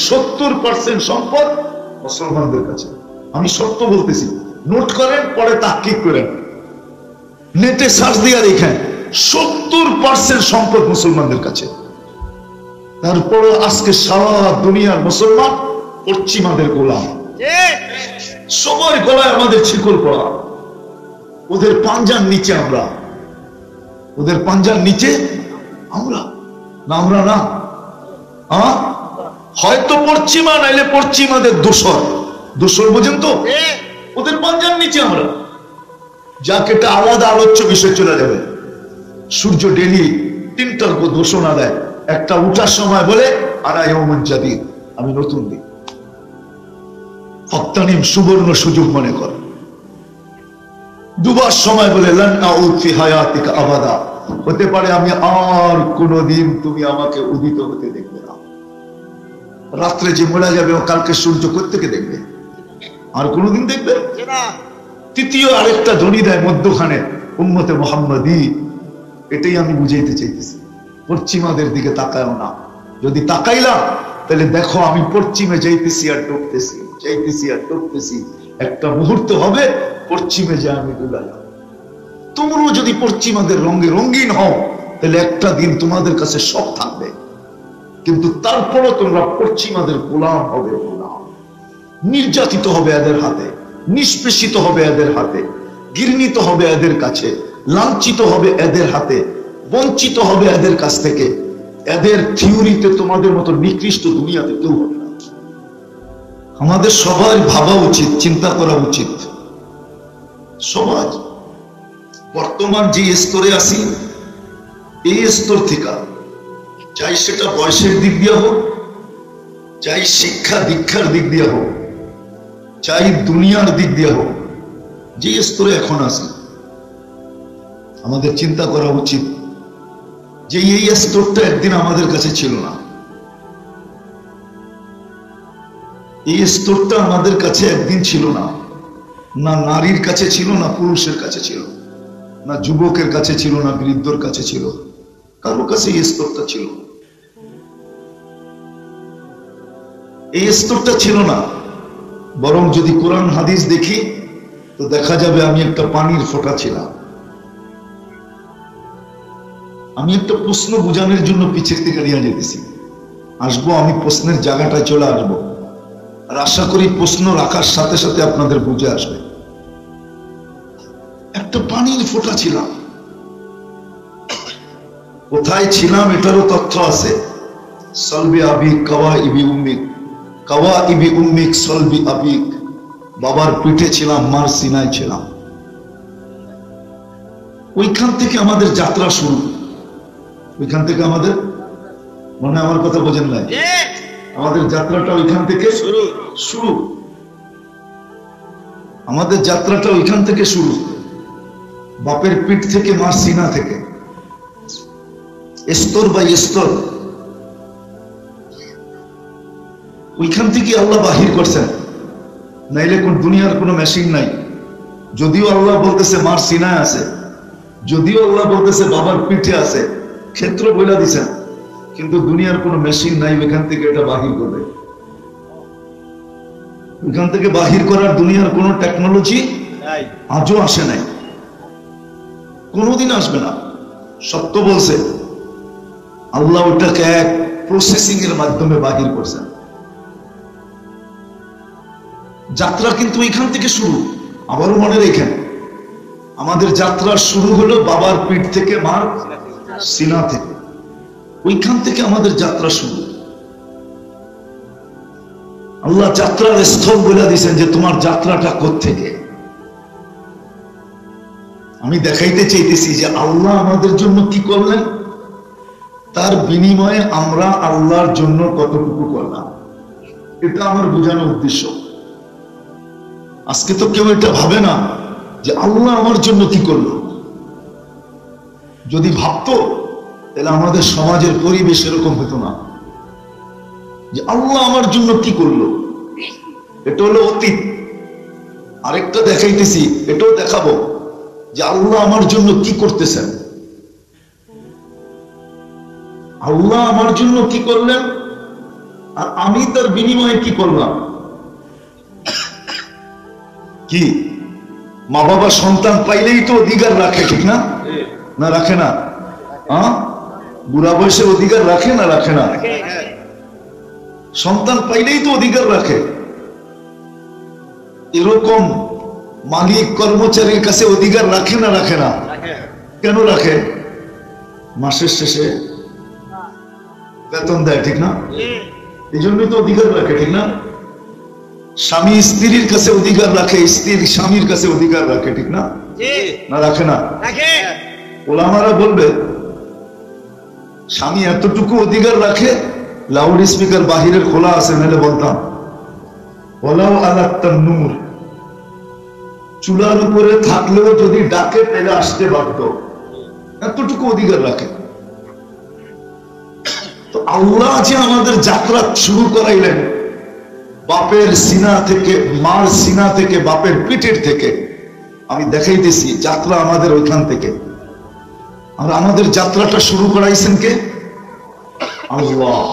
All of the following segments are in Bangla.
70% সম্পদ মুসলমানদের কাছে। আমি সত্য বলতেছি, নোট করেন, পরে তাহকিক করেন, নেটে সার্চ দিয়ে দেখেন, 70% সম্পদ মুসলমানদের কাছে। তারপরে আজকে সারা দুনিয়ার মুসলমান পশ্চিমাদের গোলাম, সবার গলায় আমাদের শিকল পড়া, ওদের পাঞ্জার নিচে আমরা, ওদের পাঞ্জার নিচে আমরা না, আমরা না, হয়তো পশ্চিমা নাইলে পশ্চিমাদের দোসর, দোসর বোঝেন তো, ওদের পাঞ্জার নিচে আমরা। যাকে এটা আলাদা আলোচ্য বিষয় চলে যাবে। সূর্য ডেলি 3টার ঘোষণা দেয়, একটা উঠার সময় বলে আনা ইয়াউমুন জাদীদ, আমি নতুন দিন, ফাগতানিম, সুবর্ণ সুযোগ মনে কর। ডুবার সময় বলে লান আউদ ফি হায়াতিকা আবাদা, হতে পারে আমি আর কোনদিন তুমি আমাকে উদিত হতে দেখবে না। রাত্রে যে মরে যাবে ও কালকে সূর্য কোত্থেকে দেখবে? আর কোনদিন দেখবে না। তৃতীয় আরেকটা ধ্বনি দেয় মধ্যখানে, উম্মতে মুহাম্মাদি। এটাই আমি বুঝাইতে চাইতেছি, পশ্চিমাদের দিকে তাকায়ও না। যদি তাকাইলাম তাহলে দেখো আমি পশ্চিমে যাইতেছি আর ডুবতেছি, যাইতেছি আর ডুবতেছি। একটা মুহূর্ত হবে পশ্চিমে যে আমি ডুবে যাব। তোমরাও যদি পশ্চিমাদের রঙে রঙিন হও তাহলে একটা দিন তোমাদের কাছে সব থাকবে, কিন্তু তারপরও তোমরা পশ্চিমাদের গোলাম হবে, গোলাম। নির্যাতিত হবে এদের হাতে, নিষ্পেষিত হবে এদের হাতে, ঘৃণিত হবে এদের কাছে, লাঞ্ছিত হবে এদের হাতে, বঞ্চিত হবে এদের কাছ থেকে। এদের থিওরিতে তোমাদের মতো নিকৃষ্ট দুনিয়াতে কেউ হবে না। আমাদের সবাই ভাবা উচিত, চিন্তা করা উচিত। সমাজ বর্তমান যে স্তরে আছি, এই স্তর থেকে চাই সেটা বয়সের দিক দিয়ে হোক, চাই শিক্ষা দীক্ষার দিক দিয়ে হোক, চাই দুনিয়ার দিক দিয়ে হোক, যে স্তরে এখন আছি, আমাদের চিন্তা করা উচিত যে এই স্তরটা একদিন আমাদের কাছে ছিল না। এই স্তরটা আমাদের কাছে একদিন ছিল না। না নারীর কাছে ছিল, না পুরুষের কাছে ছিল, না যুবকের কাছে ছিল, না বৃদ্ধর কাছে ছিল, কারো কাছে এই স্তরটা ছিল। এই স্তরটা ছিল না। বরং যদি কোরআন হাদিস দেখি তো দেখা যাবে আমি একটা পানির ফোঁটা ছিলাম। আমি একটা প্রশ্ন বুঝানোর জন্য পিছের দিকে নিয়ে যেতেছি, আসবো, আমি প্রশ্নের জায়গাটায় চলে আসবো, আর আশা করি প্রশ্ন রাখার সাথে সাথে আপনাদের বুঝে আসবে। একটা পানির ফোঁটা ছিলাম। কোথায় ছিলাম এটারও তথ্য আছে। সলবি আবিক কাওয়া ইবি উম্মিক, কাওয়া ইবি উম্মিক সলবি আবিক। বাবার পিঠে ছিলাম, মার সিনায় ছিলাম। ওইখান থেকে আমাদের যাত্রা শুরু। ওইখান থেকে আমাদের, মনে আমার কথা বোঝেন নাই, আমাদের যাত্রাটা ওইখান থেকে শুরু। আমাদের যাত্রাটা ওইখান থেকে শুরু, বাপের পিঠ থেকে, মার সিনা থেকে, স্তর বাই স্তর। ওইখান থেকে আল্লাহ বাহির করছেন, নাইলে কোন দুনিয়ার কোনো মেশিন নাই। যদিও আল্লাহ বলতেছে মার সিনায় আছে, যদিও আল্লাহ বলতেছে বাবার পিঠে আছে, ক্ষেত্র বইলা দিছেন, কিন্তু দুনিয়ার কোনো মেশিন নাই ওইখান থেকে এটা বাহির করবে। ওইখান থেকে বাহির করার দুনিয়ার কোনো টেকনোলজি আজও আসে নাই, কোনোদিন আসবে না। সত্য বলছে, আল্লাহ ওটাকে এক প্রসেসিং এর মাধ্যমে বাহির করছেন। যাত্রা কিন্তু ওইখান থেকে শুরু। আবারও মনে রেখেন, আমাদের যাত্রা শুরু হলো বাবার পিঠ থেকে, মার সিনা থেকে। ওইখান থেকে আমাদের যাত্রা শুরু। আল্লাহ যাত্রার স্থল বলে দিয়েছেন যে তোমার যাত্রাটা কোত্থেকে। আমি দেখাইতে চাইতেছি যে আল্লাহ আমাদের জন্য কি করলেন, তার বিনিময়ে আমরা আল্লাহর জন্য কতটুকু করলাম, এটা আমার বোঝানোর উদ্দেশ্য। আজকে তো কেউ এটা ভাবে না যে আল্লাহ আমার জন্য কি করলো। যদি ভাবতো তাহলে আমাদের সমাজের পরিবেশ এরকম হতো না যে আল্লাহ আমার জন্য কি করলো। এটা হলো অতীত। আরেকটা দেখাইতেছি, এটাও দেখাবো যে আল্লাহ আমার জন্য কি করতেছেন। আল্লাহ আমার জন্য কি করলেন আর আমি তার বিনিময়ে কি করলাম? কি মা বাবা সন্তান পাইলেই তো অধিকার রাখে, ঠিক না? না রাখে না? বুড়া বয়সে অধিকার রাখে না রাখে না? সন্তান পাইলেই তো অধিকার রাখে। এরকম মালিক কর্মচারীর কাছে অধিকার রাখে না রাখে না? কেন রাখে? মাসের শেষে বেতন দেয়, ঠিক না? এই জন্যই তো অধিকার রাখে, ঠিক না? স্বামী স্ত্রীর কাছে অধিকার রাখে, স্ত্রী স্বামীর কাছে অধিকার রাখে, ঠিক না? না রাখে না? ওলামারা বলবে স্বামী এতটুকু অধিকার রাখে, লাউড স্পিকার বাহিরের খোলা আছে, নাহলে বলতাম ওলাও আলাত্তান নূর, চুলার উপরে থাকলেও যদি ডাকে পেলে আসতে বাধ্য, এতটুকু অধিকার রাখে। তো আল্লাহ যে আমাদের যাত্রা শুরু করাইলেন বাপের সিনা থেকে, মার সিনা থেকে, বাপের পিঠের থেকে, আমি দেখাইতেছি যাত্রা আমাদের ওইখান থেকে। আর আমাদের যাত্রাটা শুরু করাইছেন কে? আল্লাহ।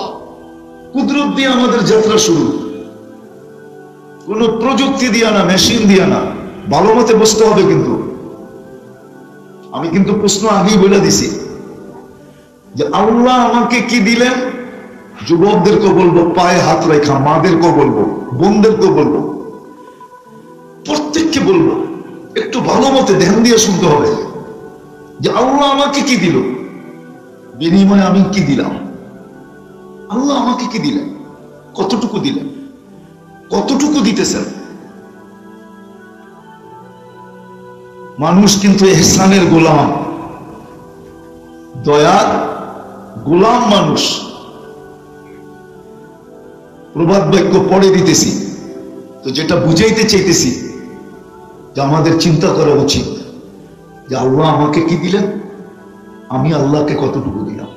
কুদরত দিয়ে আমাদের যাত্রা শুরু, কোন প্রযুক্তি দিয়া না, মেশিন দিয়া না। ভালো মতে বসতে হবে কিন্তু। আমি কিন্তু প্রশ্ন আগেই বলে দিছি যে আল্লাহ আমাকে কি দিলেন। যুবকদেরকে বলবো পায়ে হাত রেখা, মাদেরকেও বলবো, বোনদেরকেও বলবো, প্রত্যেককে বলবো একটু ভালো মতে ধ্যান দিয়ে শুনতে হবে যে আল্লাহ আমাকে কি দিল, বিনিময়ে আমি কি দিলাম। আল্লাহ আমাকে কি দিলেন, কতটুকু দিলেন, কতটুকু দিতেছেন। মানুষ কিন্তু ইহসানের গোলাম, দয়ার গোলাম মানুষ। প্রবাদ বাক্য পড়ে দিতেছি তো যেটা বুঝাইতে চাইতেছি যে আমাদের চিন্তা করা উচিত যে আল্লাহ আমাকে কি দিলেন, আমি আল্লাহকে কতটুকু দিলাম।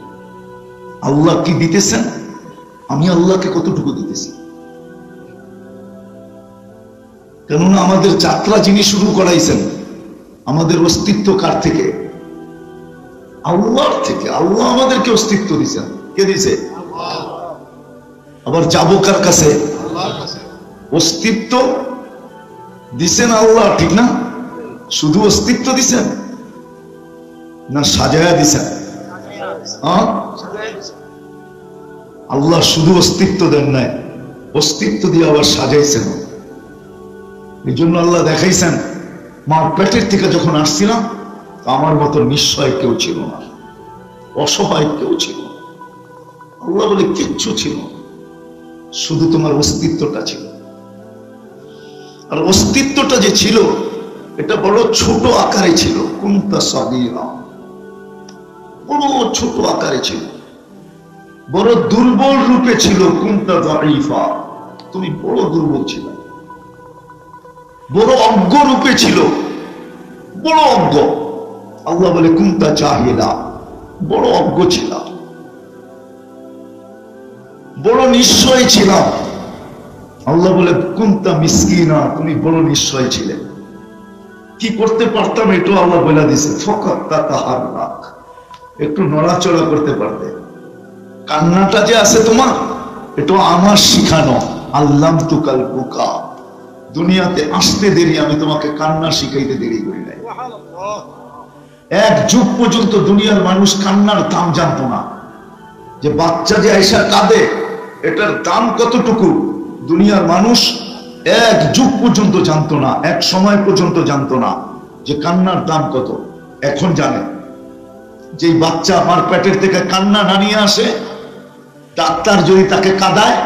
আল্লাহ কি দিতেছেন, আমি আল্লাহকে কতটুকু দিতেছি। কেননা আমাদের যাত্রা যিনি শুরু করাইছেন, আমাদের অস্তিত্ব কার থেকে? আল্লাহর থেকে। আল্লাহ আমাদেরকে অস্তিত্ব দিয়েছেন। কে দিয়েছে? আবার যাবো কার কাছে? অস্তিত্ব দিছেন আল্লাহ, ঠিক না? শুধু অস্তিত্ব দিছেন না সাজায়া দিছেন? আল্লাহ শুধু অস্তিত্ব দেন নাই, অস্তিত্ব দিয়ে আবার সাজাইছেন। এই জন্য আল্লাহ দেখাইছেন মার পেটের থেকে যখন আসছিলাম আমার মতো নিশ্চয় কেউ ছিল না, অসহায় কেউ ছিল না। আল্লাহ বলে কিচ্ছু ছিল, শুধু তোমার অস্তিত্বটা ছিল। আর অস্তিত্বটা যে ছিল এটা বড় ছোট আকারে ছিল। কুনতা সাগীরা, বড় ছোট আকারে ছিল, বড় দুর্বল রূপে ছিল। কুনতা যায়ীফা, তুমি বড় দুর্বল ছিল। বড় অজ্ঞ রূপে ছিল, বড় অজ্ঞ। আল্লাহ বলে কুনতা জাহিলা, বড় অজ্ঞ ছিল, বড় নিশ্চয় ছিলাম। আল্লাহ বলে কুনতা মিসকিনা, তুমি বড় নিশ্চয় ছিলে। কি করতে পারতাম এটাও আল্লাহ বলে দিছে। ফাকাত তাতাহাররাক, একটু নড়াচড়া করতে পারতে। কান্নাটা যে আছে তোমার, এটা আমার শিখানো। আল্লামতুকাল বুকা, দুনিয়াতে আসতে দেরি, আমি তোমাকে কান্না শিখাইতে দেরি করি নাই। এক যুগ পর্যন্ত দুনিয়ার মানুষ কান্নার দাম জানতো না, যে বাচ্চা যে আইসা কাঁদে এটার দাম কতটুকু দুনিয়ার মানুষ এক যুগ পর্যন্ত জানতো না, এক সময় পর্যন্ত জানতো না যে কান্নার দাম কত। এখন জানে। যে বাচ্চা আমার পেটের থেকে কান্না না নিয়ে আসে, ডাক্তার যদি তাকে কাঁদায়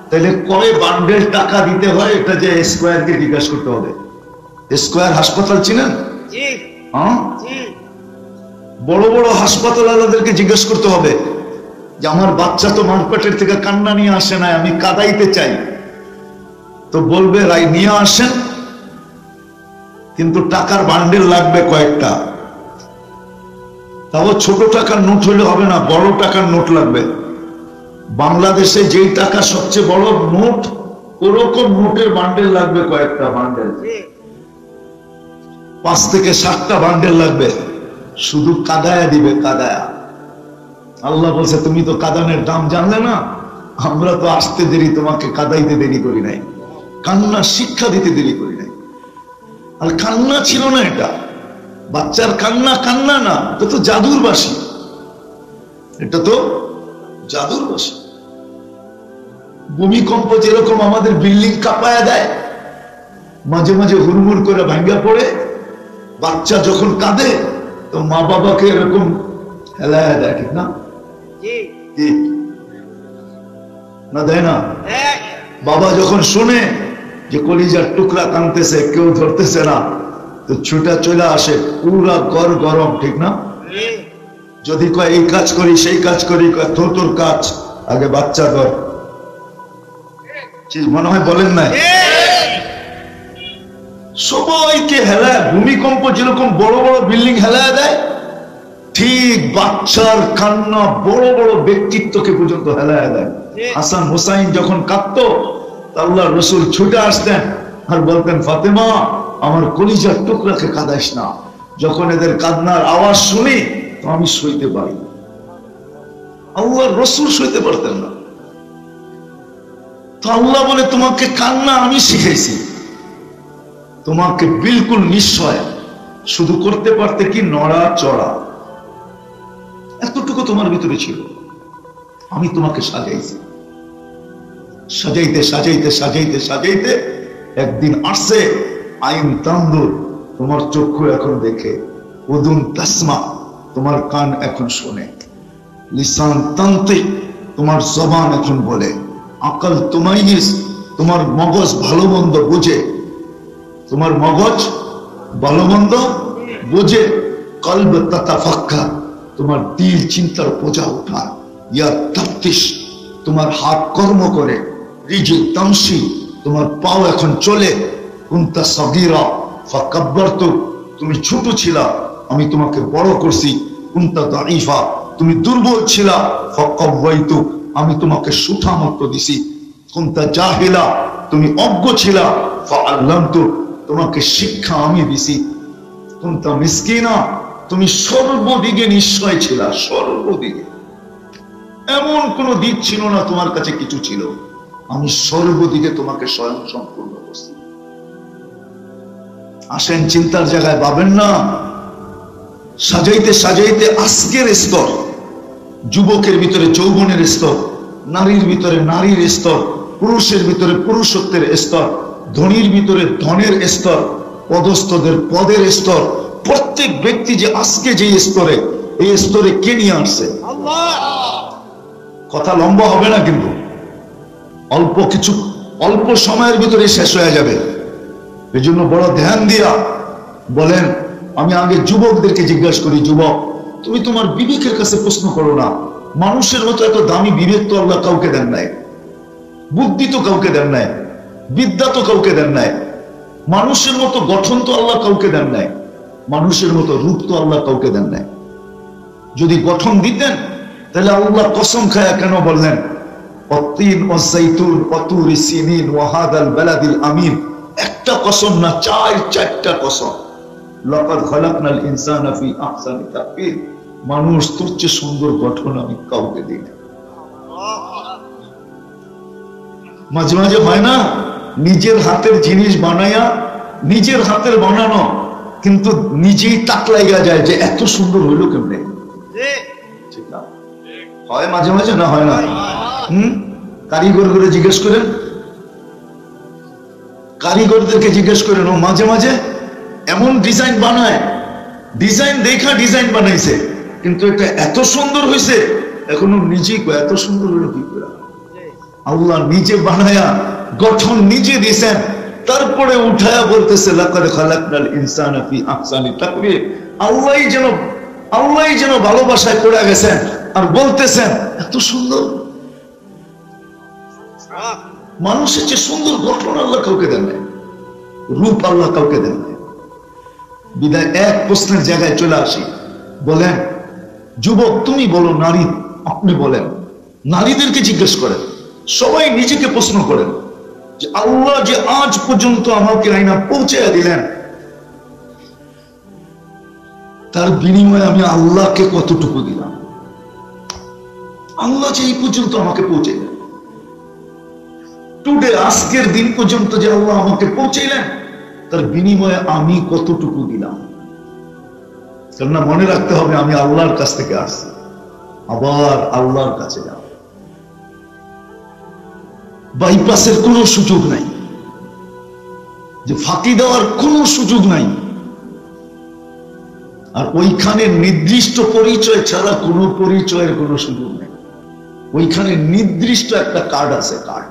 তাহলে কয় বান্ডেল টাকা দিতে হয়, এটা যে স্কয়ারকে জিজ্ঞাসা করতে হবে। স্কয়ার হাসপাতাল চিনেন? বড় বড় হাসপাতাল আলাদেরকে জিজ্ঞেস করতে হবে যে আমার বাচ্চা তো মার পেটের থেকে কান্না নিয়ে আসে না, আমি কাঁদাইতে চাই। তো বলবে রাই নিয়ে আসেন, কিন্তু টাকার বান্ডেল লাগবে কয়েকটা। তাও ছোট টাকার নোট হলে হবে না, বড় টাকার নোট লাগবে। বাংলাদেশে যেই টাকা সবচেয়ে বড় নোট, ওরকম নোটের বান্ডেল লাগবে কয়েকটা বান্ডেল, 5 থেকে 7টা বান্ডেল লাগবে। শুধু কাদায়া দিবে, কাদায়া। আল্লাহ বলছে তুমি তো কাদানের দাম জানলে না, আমরা তো আসতে দেরি, তোমাকে কাঁদাইতে দেরি করি নাই, কান্না শিক্ষা দিতে দেরি করি নাই। আর কান্না ছিল না, এটা বাচ্চার কান্না কান্না না, এটা তো জাদুর বাসি, এটা তো জাদুর বাসি। ভূমিকম্প যেরকম আমাদের বিল্ডিং কাঁপায়া দেয়, মাঝে মাঝে হুড়মুড় করে ভাঙ্গা পড়ে, বাচ্চা যখন কাঁদে তো মা বাবাকে এরকম হেলায়া দেয়, ঠিক না? না দেয় না? বাবা যখন শুনে যে কলিজার টুকরা কাঁদতেছে, কেউ ধরতেছে না, তো ছুটা চলে আসে, পুরা ঘর গরম, ঠিক না? যদি কয় এই কাজ করি সেই কাজ করি, কয় তোর কাজ আগে, বাচ্চা ধর, মনে হয় বলেন না? সবাইকে হেলায়, ভূমিকম্প যেরকম বড় বড় বিল্ডিং হেলায় দেয়, ঠিক বাচ্চার কান্না বড় বড় ব্যক্তিত্বকে পর্যন্ত হেলায় দেয়। হাসান হুসাইন যখন কাঁদতো, আল্লাহর রাসূল ছুটে আসতেন আর বলতেন, ফাতেমা আমার কলিজার টুকরাকে কাঁদাইস না, যখন এদের কান্নার আওয়াজ শুনি তো আমি সইতে পারি না। আল্লাহর রাসূল সইতে পারতেন না। তো আল্লাহ বলে, তোমাকে কান্না আমি শিখাইছি, তোমাকে বিলকুল নিশ্চয় শুধু করতে পারতে কি নড়া চড়া, এতটুকু তোমার ভিতরে ছিল, আমি তোমাকে সাজাইছি। সাজাইতে সাজাইতে সাজাইতে সাজাইতে একদিন আসছে, আইন তান্দুর, তোমার চক্ষু এখন দেখে, উদুন তাসমা, তোমার কান এখন শোনে, লিসান তান্ত্রিক, তোমার জবান এখন বলে, আকল তুমাইয়িজ, তোমার মগজ ভালো মন্দ বুঝে, তোমার মগজ ভালো মন্দ বুঝে, কলব তাতাফাক্কার, তোমার দিল চিন্তার বোঝা উঠায়, ইয়া তাফতিশ, তোমার হাত কর্ম করে, রিজিল তামশি, তোমার পাও এখন চলে, কুনতা সগীরা ফাকাব্বারতু, তুমি ছোট ছিলা আমি তোমাকে বড় করছি, কুনতা দাঈফা, তুমি দুর্বল ছিলা, ফাকাওয়াইতু, আমি তোমাকে সুঠামত্ব দিছি, কুনতা জাহিলা, তুমি অজ্ঞ ছিলা, ফাআল্লামতু, তোমাকে শিক্ষা আমি দিছি, কুনতা মিসকিনা, তুমি সর্বদিকে নিশ্চয় ছিলা, সর্বদিকে এমন কোন দিক ছিল না তোমার কাছে কিছু ছিল, আমি সর্বদিকে তোমাকে স্বয়ং সম্পূর্ণ করছি। আসেন চিন্তার জায়গায় পাবেন না, সাজাইতে সাজাইতে আজকের স্তর, যুবকের ভিতরে যৌবনের স্তর, নারীর ভিতরে নারীর স্তর, পুরুষের ভিতরে পুরুষত্বের স্তর, ধনীর ভিতরে ধনের স্তর, পদস্থদের পদের স্তর, প্রত্যেক ব্যক্তি যে আজকে যে স্তরে, এই স্তরে কে নিয়ে আসছে? কথা লম্বা হবে না, কিন্তু অল্প সময়ের ভিতরে শেষ হয়ে যাবে। এই জন্য বড় ধ্যান দিয়া বলেন, আমি আগে যুবকদেরকে জিজ্ঞাসা করি, যুবক তুমি তোমার বিবেকের কাছে প্রশ্ন করো না, মানুষের মতো এত দামি বিবেক তো আল্লাহ কাউকে দেন নাই, বুদ্ধি তো কাউকে দেন নাই, বিদ্যা তো কাউকে দেন নাই, মানুষের মতো গঠন তো আল্লাহ কাউকে দেন নাই, মানুষের মতো রূপ তো আল্লাহ কাউকে দেন নাই। যদি গঠন দিতেন তাহলে আল্লাহ কসম খায়া কেন বললেন, অত্তিন ওয়াযাইতুন ওয়াতুরি সিনিন ওয়া হাদাল বালাদিল আমিন, একটা কসম না, চারটা কসম। লাকাদ খালাকনাল ইনসানা ফি আহসানি তাকবীর, মানুষ তোর চেয়ে সুন্দর গঠন আমি কাউকে দিই না। মাঝে মাঝে হয় না, নিজের হাতের জিনিস বানায়া, নিজের হাতের বানানো, কিন্তু নিজেই তাক লাগা যায় যে এত সুন্দর হইলো কেমনে, ঠিক না? হয় মাঝে মাঝে, না হয় না? কারিগর করে জিজ্ঞেস করেন, কারিগরদেরকে জিজ্ঞেস করেন, ও মাঝে মাঝে এমন ডিজাইন বানায়, ডিজাইন দেখা ডিজাইন বানাইছে, কিন্তু এটা এত সুন্দর হয়েছে, এখনো নিজেই এত সুন্দর হলো কি করে? আল্লাহ নিজে বানায়া গঠন নিজে দিয়েছেন, তারপরে উঠায়া বলতেছে লাকাদ খালাকনাল ইনসানা ফি আহসানি তাকবীর। আল্লাহই যেন ভালোবাসায় পড়ে গেছেন আর বলতেছেন এত সুন্দর। মানুষের যে সুন্দর গঠন আল্লাহ কাউকে দেন নাই, রূপ আল্লাহ কাউকে দেন নাই। বিদায় এক প্রশ্নের জায়গায় চলে আসি, বলেন যুবক তুমি বলো, নারী আপনি বলেন, নারীদেরকে জিজ্ঞেস করেন, সবাই নিজেকে প্রশ্ন করেন যে আল্লাহ যে আজ পর্যন্ত আমাকে আইনা পৌঁছে দিলেন, তার বিনিময়ে আমি আল্লাহকে কতটুকু দিলাম? আল্লাহ যে এই পর্যন্ত আমাকে পৌঁছে দিলেন, টুডে, আজকের দিন পর্যন্ত যে আল্লাহ আমাকে পৌঁছাইলেন, তার বিনিময়ে আমি কতটুকু দিলাম। কেননা মনে রাখতে হবে আমি আল্লাহর কাছ থেকে আসছি, আবার আল্লাহর কাছে যাব। বাইপাসের কোনো সুযোগ নাই, যে ফাঁকি দেওয়ার কোনো সুযোগ নাই। আর ওইখানে নির্দিষ্ট পরিচয় ছাড়া কোনো পরিচয়ের কোনো সুযোগ নেই। ওইখানে নির্দিষ্ট একটা কার্ড আছে, কার্ড,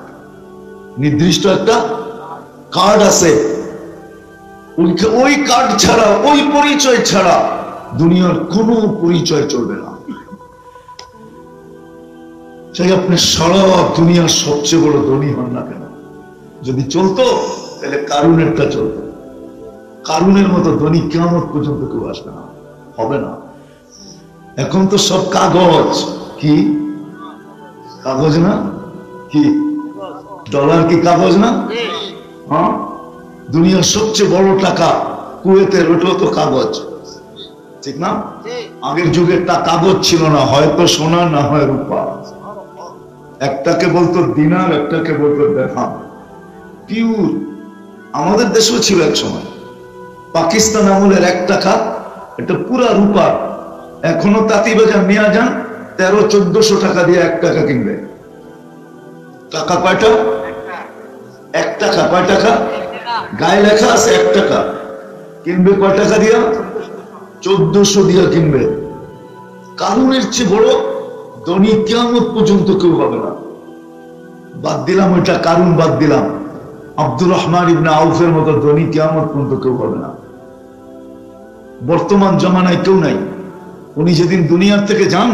নির্দিষ্ট একটা কার্ড আছে। ওই কার্ড ছাড়া, ওই পরিচয় ছাড়া দুনিয়ার কোনো পরিচয় চলবে না। চাই আপনি সারা দুনিয়ার সবচেয়ে বড় ধনী হন না কেন, যদি চলতো তাহলে কারুনেরটা চলতো। কারুনের মতো ধনী কিয়ামত পর্যন্ত কেউ আসবে না, হবে না। এখন তো সব কাগজ। কি কাগজ না? কি ডলার কি কাগজ না? হ্যাঁ, দুনিয়ার সবচেয়ে বড় টাকা কুয়েতের, ওটাও তো কাগজ, ঠিক না? আগের যুগের কাগজ ছিল না, হয়তো সোনা না হয় রূপা। একটাকে বলতো দিনার, একটাকে বলতো দিরহাম, পিওর। আমাদের দেশেও ছিল এক সময়, পাকিস্তান আমলের 1 টাকা, এটা পুরা রূপা। এখনো তাঁতিবাজার নিয়ে যান, 1300-1400 টাকা দিয়ে 1 টাকা কিনবে। টাকা কয়টা? 1 টাকা। কয় টাকা? গায়ে লেখা আছে 1 টাকা। কিনবে কয় টাকা দিয়া? 1400 দিয়া কিনবে। কারুনের চেয়ে বড় ধনী কিয়ামত পর্যন্ত কেউ হবে না। বাদ দিলাম ওইটা, কারুন বাদ দিলাম, আব্দুর রহমান ইবনে আউফের মতো ধনী কিয়ামত পর্যন্ত কেউ হবে না। বর্তমান জমানায় কেউ নাই। উনি যেদিন দুনিয়ার থেকে যান,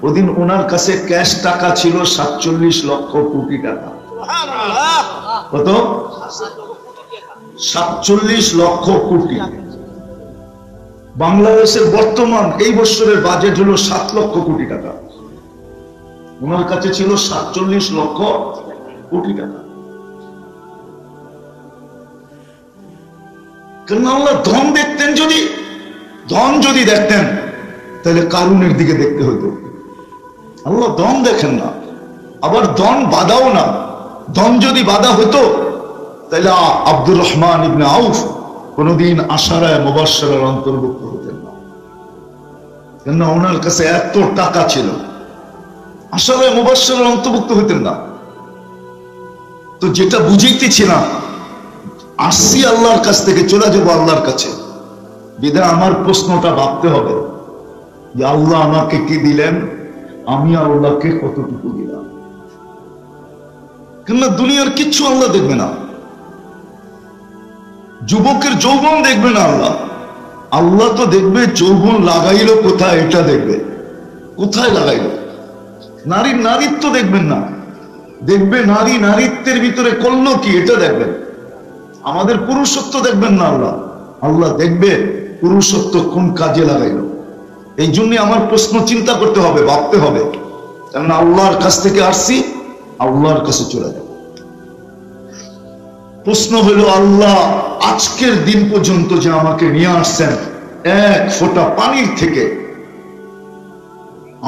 ওদিন ওনার কাছে ক্যাশ টাকা ছিল 47 লক্ষ কোটি টাকা। কত? 47 লক্ষ কোটি। বাংলাদেশের বর্তমান এই বছরের বাজেট হলো 7 লক্ষ কোটি টাকা। ওনার কাছে ছিল 47 লক্ষ কোটি টাকা। কেন আল্লাহ ধন দেখতেন, ধন যদি দেখতেন তাহলে কারুনের দিকে দেখতে হতো। আল্লাহ ধন দেখেন না, আবার ধন বাধাও না। ধন যদি বাধা হতো তাহলে আব্দুর রহমান ইবনে আউফ কোনদিন আশারায়ে মুবাশশারার অন্তর্ভুক্ত হতেন না। কেন ওনার কাছে এত টাকা ছিল, আশারায়ে মুবাশশারার অন্তর্ভুক্ত হতেন না। তো যেটা বুঝাইতেছিলাম, আসছি আল্লাহর কাছ থেকে, চলে যাবো আল্লাহর কাছে। বিধায় আমার প্রশ্নটা ভাবতে হবে যে আল্লাহ আমাকে কি দিলেন, আমি আল্লাহকে কতটুকু দিলাম। কেননা দুনিয়ার কিচ্ছু আল্লাহ দেখবে না। যুবকের যৌবন দেখবে না আল্লাহ। আল্লাহ তো দেখবে যৌবন লাগাইলো কোথায়, এটা দেখবে কোথায় লাগাইলো। নারীর নারীত্ব দেখবেন না, দেখবে নারী নারীত্বের ভিতরে করলো কি, এটা দেখবেন। আমাদের পুরুষত্ব দেখবেন না আল্লাহ, আল্লাহ দেখবে পুরুষত্ব কোন কাজে লাগাইলো। এই জন্য আমার প্রশ্ন চিন্তা করতে হবে, ভাবতে হবে। কারণ আল্লাহর কাছ থেকে আসছি, আল্লাহর কাছে চলে যাব। প্রশ্ন হলো, আল্লাহ আজকের দিন পর্যন্ত যে আমাকে নিয়ে আসছেন 1 ফোঁটা পানির থেকে,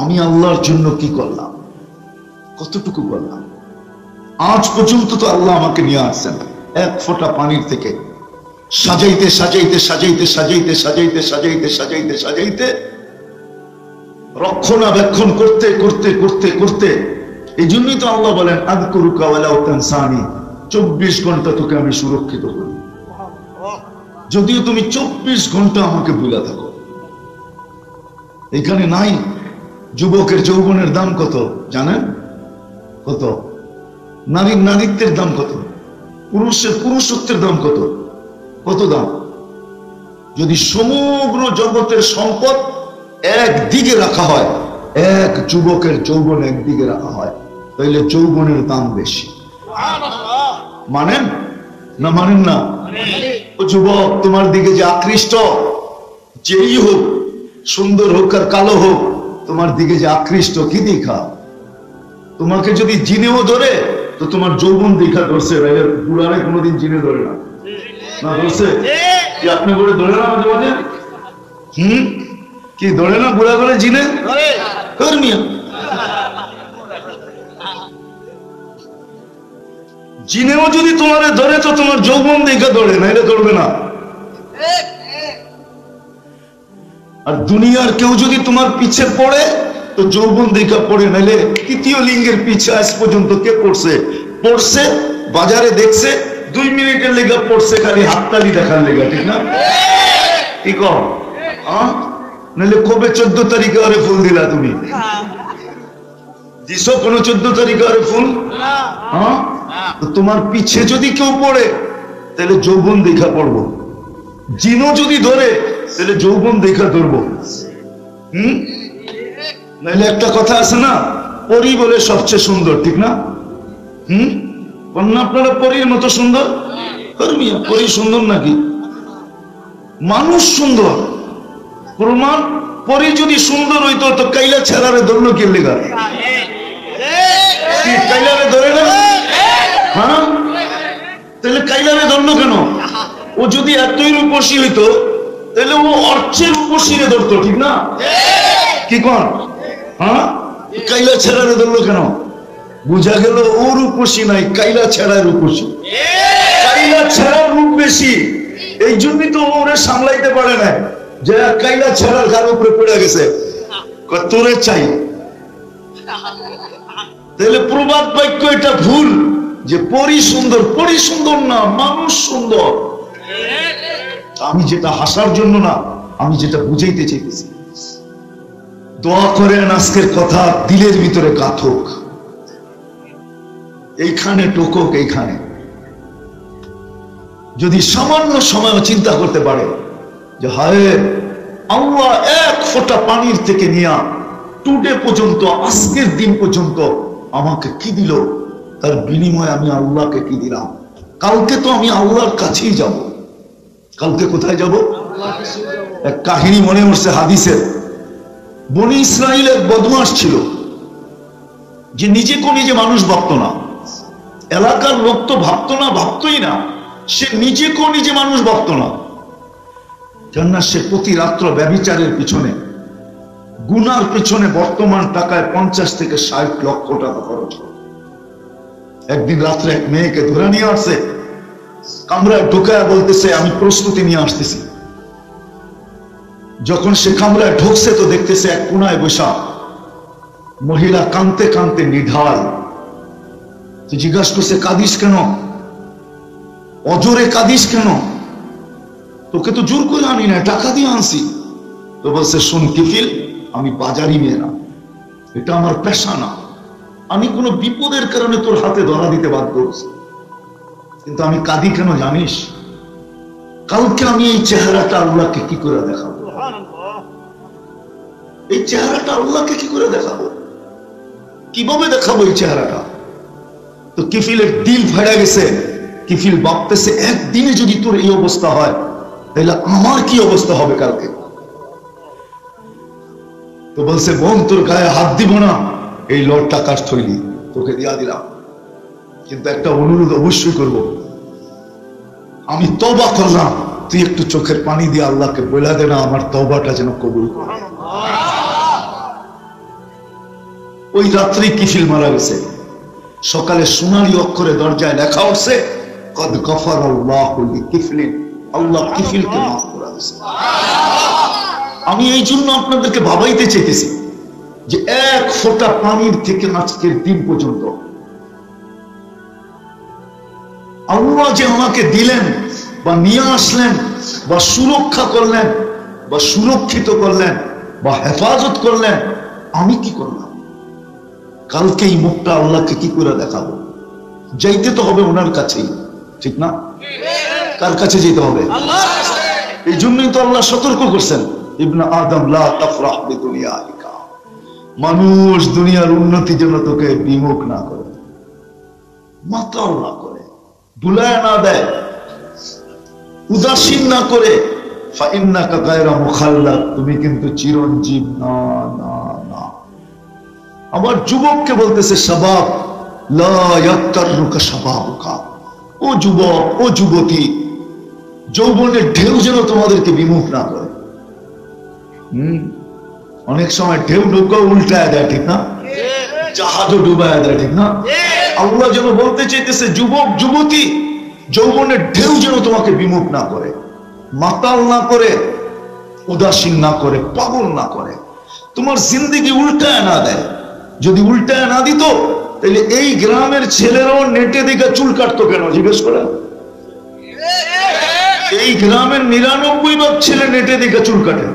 আমি আল্লাহর জন্য কি করলাম, কতটুকু করলাম। আজ পর্যন্ত তো আল্লাহ আমাকে নিয়ে আসছেন 1 ফোঁটা পানির থেকে, সাজাইতে সাজাইতে সাজাইতে সাজাইতে সাজাইতে সাজাইতে সাজাইতে সাজাইতে রক্ষণাবেক্ষণ করতে করতে করতে করতে। এই জন্যই তো আল্লাহ বলেন, আযকুরুকা ওয়ালাউ তানসানি, 24 ঘন্টা তোকে আমি সুরক্ষিত করি, যদিও তুমি 24 ঘন্টা আমাকে ভুলে থাকো। এখানে নাই যুবকের যৌবনের দাম কত জানেন? কত? নারীর নারীত্বের দাম কত? পুরুষের পুরুষত্বের দাম কত? কত দাম? যদি সমগ্র জগতের সম্পদ একদিকে রাখা হয়, এক যুবকের যৌবন একদিকে রাখা হয়, তাহলে যৌবনের দাম বেশি। মানেন না? মানেন না? ও যুবক, তোমার দিকে যে আকৃষ্ট, যেই হোক, সুন্দর হোক আর কালো হোক, তোমার দিকে যে আকৃষ্ট, কি দেখা? তোমাকে যদি জিনেও ধরে তো তোমার যৌবন দেখা ধরছে, বুড়ারে কোনোদিন জিনে ধরে না। না ধরছে কি? আপনি করে ধরে না মাঝে মাঝে? কি ধরে না? বুড়া করে জিনে জিনেও যদি তোমারে ধরে তো তোমার যৌবন দেখে ধরে, না এটা ধরবে না। আর দুনিয়ার কেউ যদি তোমার পিছে পড়ে তো যৌবন দেখা পড়ে, নাইলে তৃতীয় লিঙ্গের পিছে আজ পর্যন্ত কে পড়ছে? পড়ছে বাজারে দেখছে 2 মিনিটের লেগা পড়ছে, খালি হাততালি দেখার লেগা, ঠিক না? কি কর নাহলে কবে 14 তারিখে আরে ফুল দিলা তুমি? দিছো কোন 14 তারিখে আরে ফুল? হ্যাঁ, তোমার পিছে যদি কেউ পড়ে তাহলে যৌবন দেখা পড়বো, জিনও যদি ধরে তাহলে যৌবন দেখা ধরবো। নাহলে একটা কথা আছে না, পরী বলে সবচেয়ে সুন্দর, ঠিক না? আপনারা পরীর মতো সুন্দর? পরী সুন্দর নাকি? মানুষ সুন্দর। প্রমাণ, পরী যদি সুন্দর হইতো তো কাইলা ছেড়ারে ধরলো কে লেগা? কাইলারে ধরে না? হ্যাঁ, তাহলে কাইলারে ধরলো কেন? ও যদি এতই রূপসী হইতো তাহলে ও অর্চের রূপসীরে ধরতো, ঠিক না? কি কর? হ্যাঁ, কাইলা ছেড়ারে ধরলো কেন? বুঝা গেল ও রূপসী নাই, কাইলা ছেড়ার রূপসী। কাইলা ছেড়ার রূপ বেশি, এই জন্যই তো ওরে সামলাইতে পারে না, যে কাইলা ছেড়ার ঘাড় উপরে পড়ে গেছে, তোরে চাই। তাহলে প্রবাদ বাক্য এটা ভুল যে পরী সুন্দর। পরী সুন্দর না, মানুষ সুন্দর। আমি যেটা হাসার জন্য না, আমি যেটা বুঝাইতে চাইতেছি। দোয়া করেন আজকের কথা দিলের ভিতরে গাঁথুক, এইখানে টোকক, এইখানে যদি সামান্য সময় চিন্তা করতে পারে যে হায় আল্লাহ এক ফোঁটা পানির থেকে নিয়ে টুডে পর্যন্ত, আজকের দিন পর্যন্ত আমাকে কি দিল, তার বিনিময়ে আমি আল্লাহকে কি দিলাম। কালকে তো আমি আল্লাহর কাছেই যাব। কালকে কোথায় যাব? এক কাহিনী মনে পড়ছে হাদিসের। বনি ইসরাইলের বদমাশ ছিল যে নিজেকে নিজে মানুষ ভাবতো না, এলাকার লোক তো ভাবতো না, ভাবতোই না, সে নিজেকে নিজে মানুষ ভাবতো না। কেননা সে প্রতি রাত্র ব্যভিচারের পিছনে, গুনার পিছনে বর্তমান টাকায় 50 থেকে 60 লক্ষ টাকা খরচ করে। একদিন রাত্রে এক মেয়েকে ধরে নিয়ে আসছে, কামরায় ঢুকায় বলতেছে আমি প্রস্তুতি নিয়ে আসতেছি। যখন সে কামরায় ঢুকছে তো দেখতেছে এক কোনায় বসা মহিলা কাঁদতে কাঁদতে নিঢাল। তো জিজ্ঞাসা করছে কাঁদিস কেন, অজরে কাঁদিস কেন? তোকে তো জোর করে আনি না, টাকা দিয়ে আনছি। তো বলছে শোন কিফিল, আমি বাজারি মেয়ে না, এটা আমার পেশা না, আমি কোনো বিপদের কারণে তোর হাতে ধরা দিতে বাধ্য হচ্ছি, কিন্তু আমি কাঁদি কেন জানিস? কালকে আমি এই চেহারাটা আল্লাহকে কি করে দেখাবো? এই চেহারাটা আল্লাহকে কি করে দেখাবো? কিভাবে দেখাবো এই চেহারাটা? তো কিফিলের দিল ফেড়ে গেছে। কিফিল ভাবতেছে একদিনে যদি তোর এই অবস্থা হয় তাহলে আমার কি অবস্থা হবে কালকে। তো বলছে বোন তোর গায়ে হাত দিব না, এই লট টাকার থইলি তোকে দিয়া দিলাম, কিন্তু একটা অনুরোধ অবশ্যই করব, আমি তওবা করলাম, তুই একটু চোখের পানি দিয়ে আল্লাহকে বলে দে না আমার তওবাটা যেন কবুল করে। ওই রাত্রে কিফিল মারা গেছে। সকালে সোনালী অক্ষরে দরজায় লেখা উঠছে কদ গফারাল্লাহু লিকিফলিন, আল্লাহ কিফিলকে মাফ করে দিয়েছে। আমি এই জন্য আপনাদেরকে ভাবাইতে চাইতেছি যে এক ফোঁটা পানির থেকে আজকের দিন পর্যন্ত আল্লাহ যে আমাকে দিলেন বা নিয়ে আসলেন বা সুরক্ষা করলেন বা সুরক্ষিত করলেন বা হেফাজত করলেন, আমি কি করলাম? কালকে এই মুখটা আল্লাহকে কি করে দেখাবো? যাইতে তো হবে ওনার কাছেই, ঠিক না? কার কাছে যেতে হবে? এই জন্যই তো আল্লাহ সতর্ক করছেন ইবনে আদম লা তাফরাহ বিদুনিয়াইকা, মানুষ দুনিয়ার উন্নতি যেন তোকে বিমুখ না করে, মাতাল না করে, ভুলায় না দেয়, উদাসীন না করে। ফাইন্নাকা গায়রা মুখাল্লাদ, তুমি কিন্তু চিরঞ্জীব না, না না। আবার যুবককে বলতেছে শাবাব লা ইয়াক্তারুকা শাবাবুকা, ও যুবক, ও যুবতী, যৌবনের ঢেউ যেন তোমাদেরকে বিমুখ না করে। অনেক সময় ঢেউ নৌকা উল্টায় দেয়, ঠিক না? জাহাজও ডুবায় দেয়, ঠিক না? আল্লাহ যেন বলতে চাইতেছে যুবক যুবতী, যৌবনের ঢেউ যেন তোমাকে বিমুখ না করে, মাতাল না করে, উদাসীন না করে, পাগল না করে, তোমার জিন্দেগি উল্টায় না দেয়। যদি উল্টায় না দিত তাহলে এই গ্রামের ছেলেরাও নেটে দিকে চুল কাটতো কেন জিজ্ঞেস করে? এই গ্রামের 99 ছেলে নেটে দিকে চুল কাটে।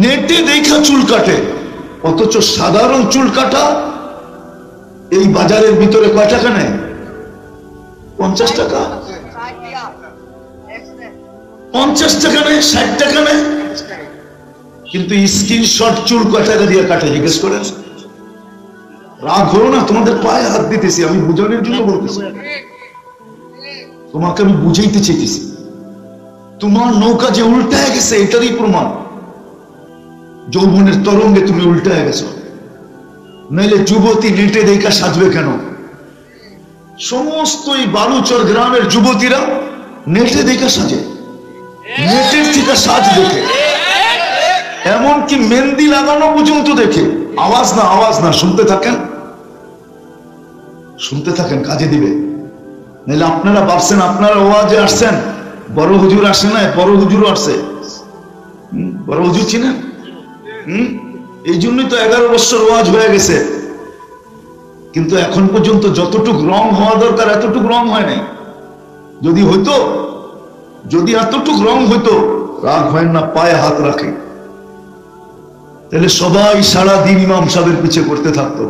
নেটে দেখা চুল কাটে, অথচ সাধারণ চুল কাটা এই বাজারের ভিতরে কয় টাকা নেয়? 50 টাকা, 50 টাকা নেয়, 60 টাকা নেয়। কিন্তু স্ক্রিনশট চুল কয় টাকা দিয়ে কাটে জিজ্ঞেস করেন? রাগ হলো না? তোমাদের পায়ে হাত দিতেছি, আমি বুঝানোর জন্য বলতেছি, তোমাকে আমি বুঝাইতে চাইতেছি। তোমার নৌকা যে উল্টায় গেছে এটারই প্রমাণ, যৌবনের তরঙ্গে তুমি উল্টায় গেছো। নাইলে যুবতী নেটে দেখা সাজবে কেন? সমস্ত এই বালুচর গ্রামের যুবতীরা নেটে দেখা সাজে, নেটের থেকে সাজ দেখে, এমনকি মেহেন্দি লাগানো পর্যন্ত দেখে। আওয়াজ না, আওয়াজ না, শুনতে থাকেন, শুনতে থাকেন, কাজে দিবে। নাহলে আপনারা ভাবছেন আপনারা ওয়াজে আসছেন, বড় হুজুর আসে না? বড় হুজুরও আসছে, বড় হুজুর চিনেন? এই জন্যই তো 11 বছর ওয়াজ হয়ে গেছে, কিন্তু এখন পর্যন্ত যতটুকু রং হওয়া দরকার এতটুকু রং হয় নাই। যদি হইতো, যদি এতটুকু রং হইতো, রাগ হয় না, পায়ে হাত রাখে, তাহলে সবাই সারা দিন ইমাম সাহেবের পিছে করতে থাকতো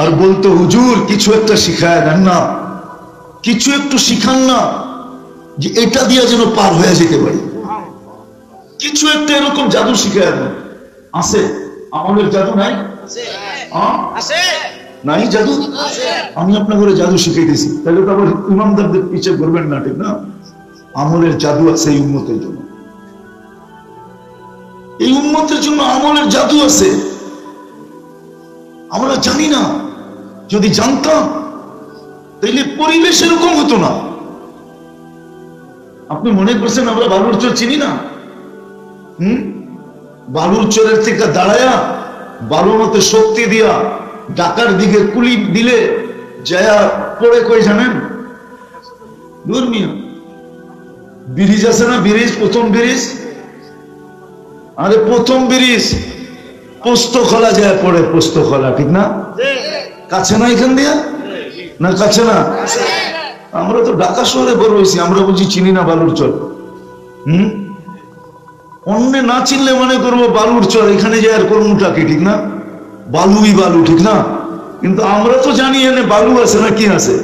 আর বলতো হুজুর কিছু একটা শিখায় দেন না, কিছু একটু শিখান না, যে এটা দিয়ে যেন পার হয়ে যেতে পারি, কিছু একটা এরকম জাদু শিখায় দেন। আছে আমাদের জাদু নাই? নাই জাদু? আমি আপনার ঘরে জাদু শিখাইতেছি, তাহলে তো আবার ইমামদারদের পিছে করবেন না, ঠিক না? আমলের জাদু আছে এই উম্মতের জন্য, এই উম্মতের জন্য আমলের জাদু আছে। আমরা জানি না, যদি জানতাম তাইলে পরিবেশ এরকম হতো না। আপনি মনে করছেন আমরা বালুর চর চিনি না? বালুর চরের থেকে দাঁড়ায়া বালুর মতো শক্তি দিয়া ডাকার দিকে কুলি দিলে যায়া পড়ে কই জানেন? দুর্মিয়া ব্রিজ আছে না, ব্রিজ, প্রথম ব্রিজ, আরে প্রথম ব্রিজ পোস্তখলা যায় পড়ে, পোস্তখলা, ঠিক না? কাছে না এখান দিয়া? না কাছে না? আমরা তো ঢাকা শহরে বড় হয়েছি, আমরা বুঝি চিনি না বালুর চর। অন্য না চিনলে মনে করবো বালুর চর, এখানে যায় আর কর্মটা কি, ঠিক না? বালুই বালু, ঠিক না? কিন্তু আমরা তো জানি এনে বালু আছে না কি আছে।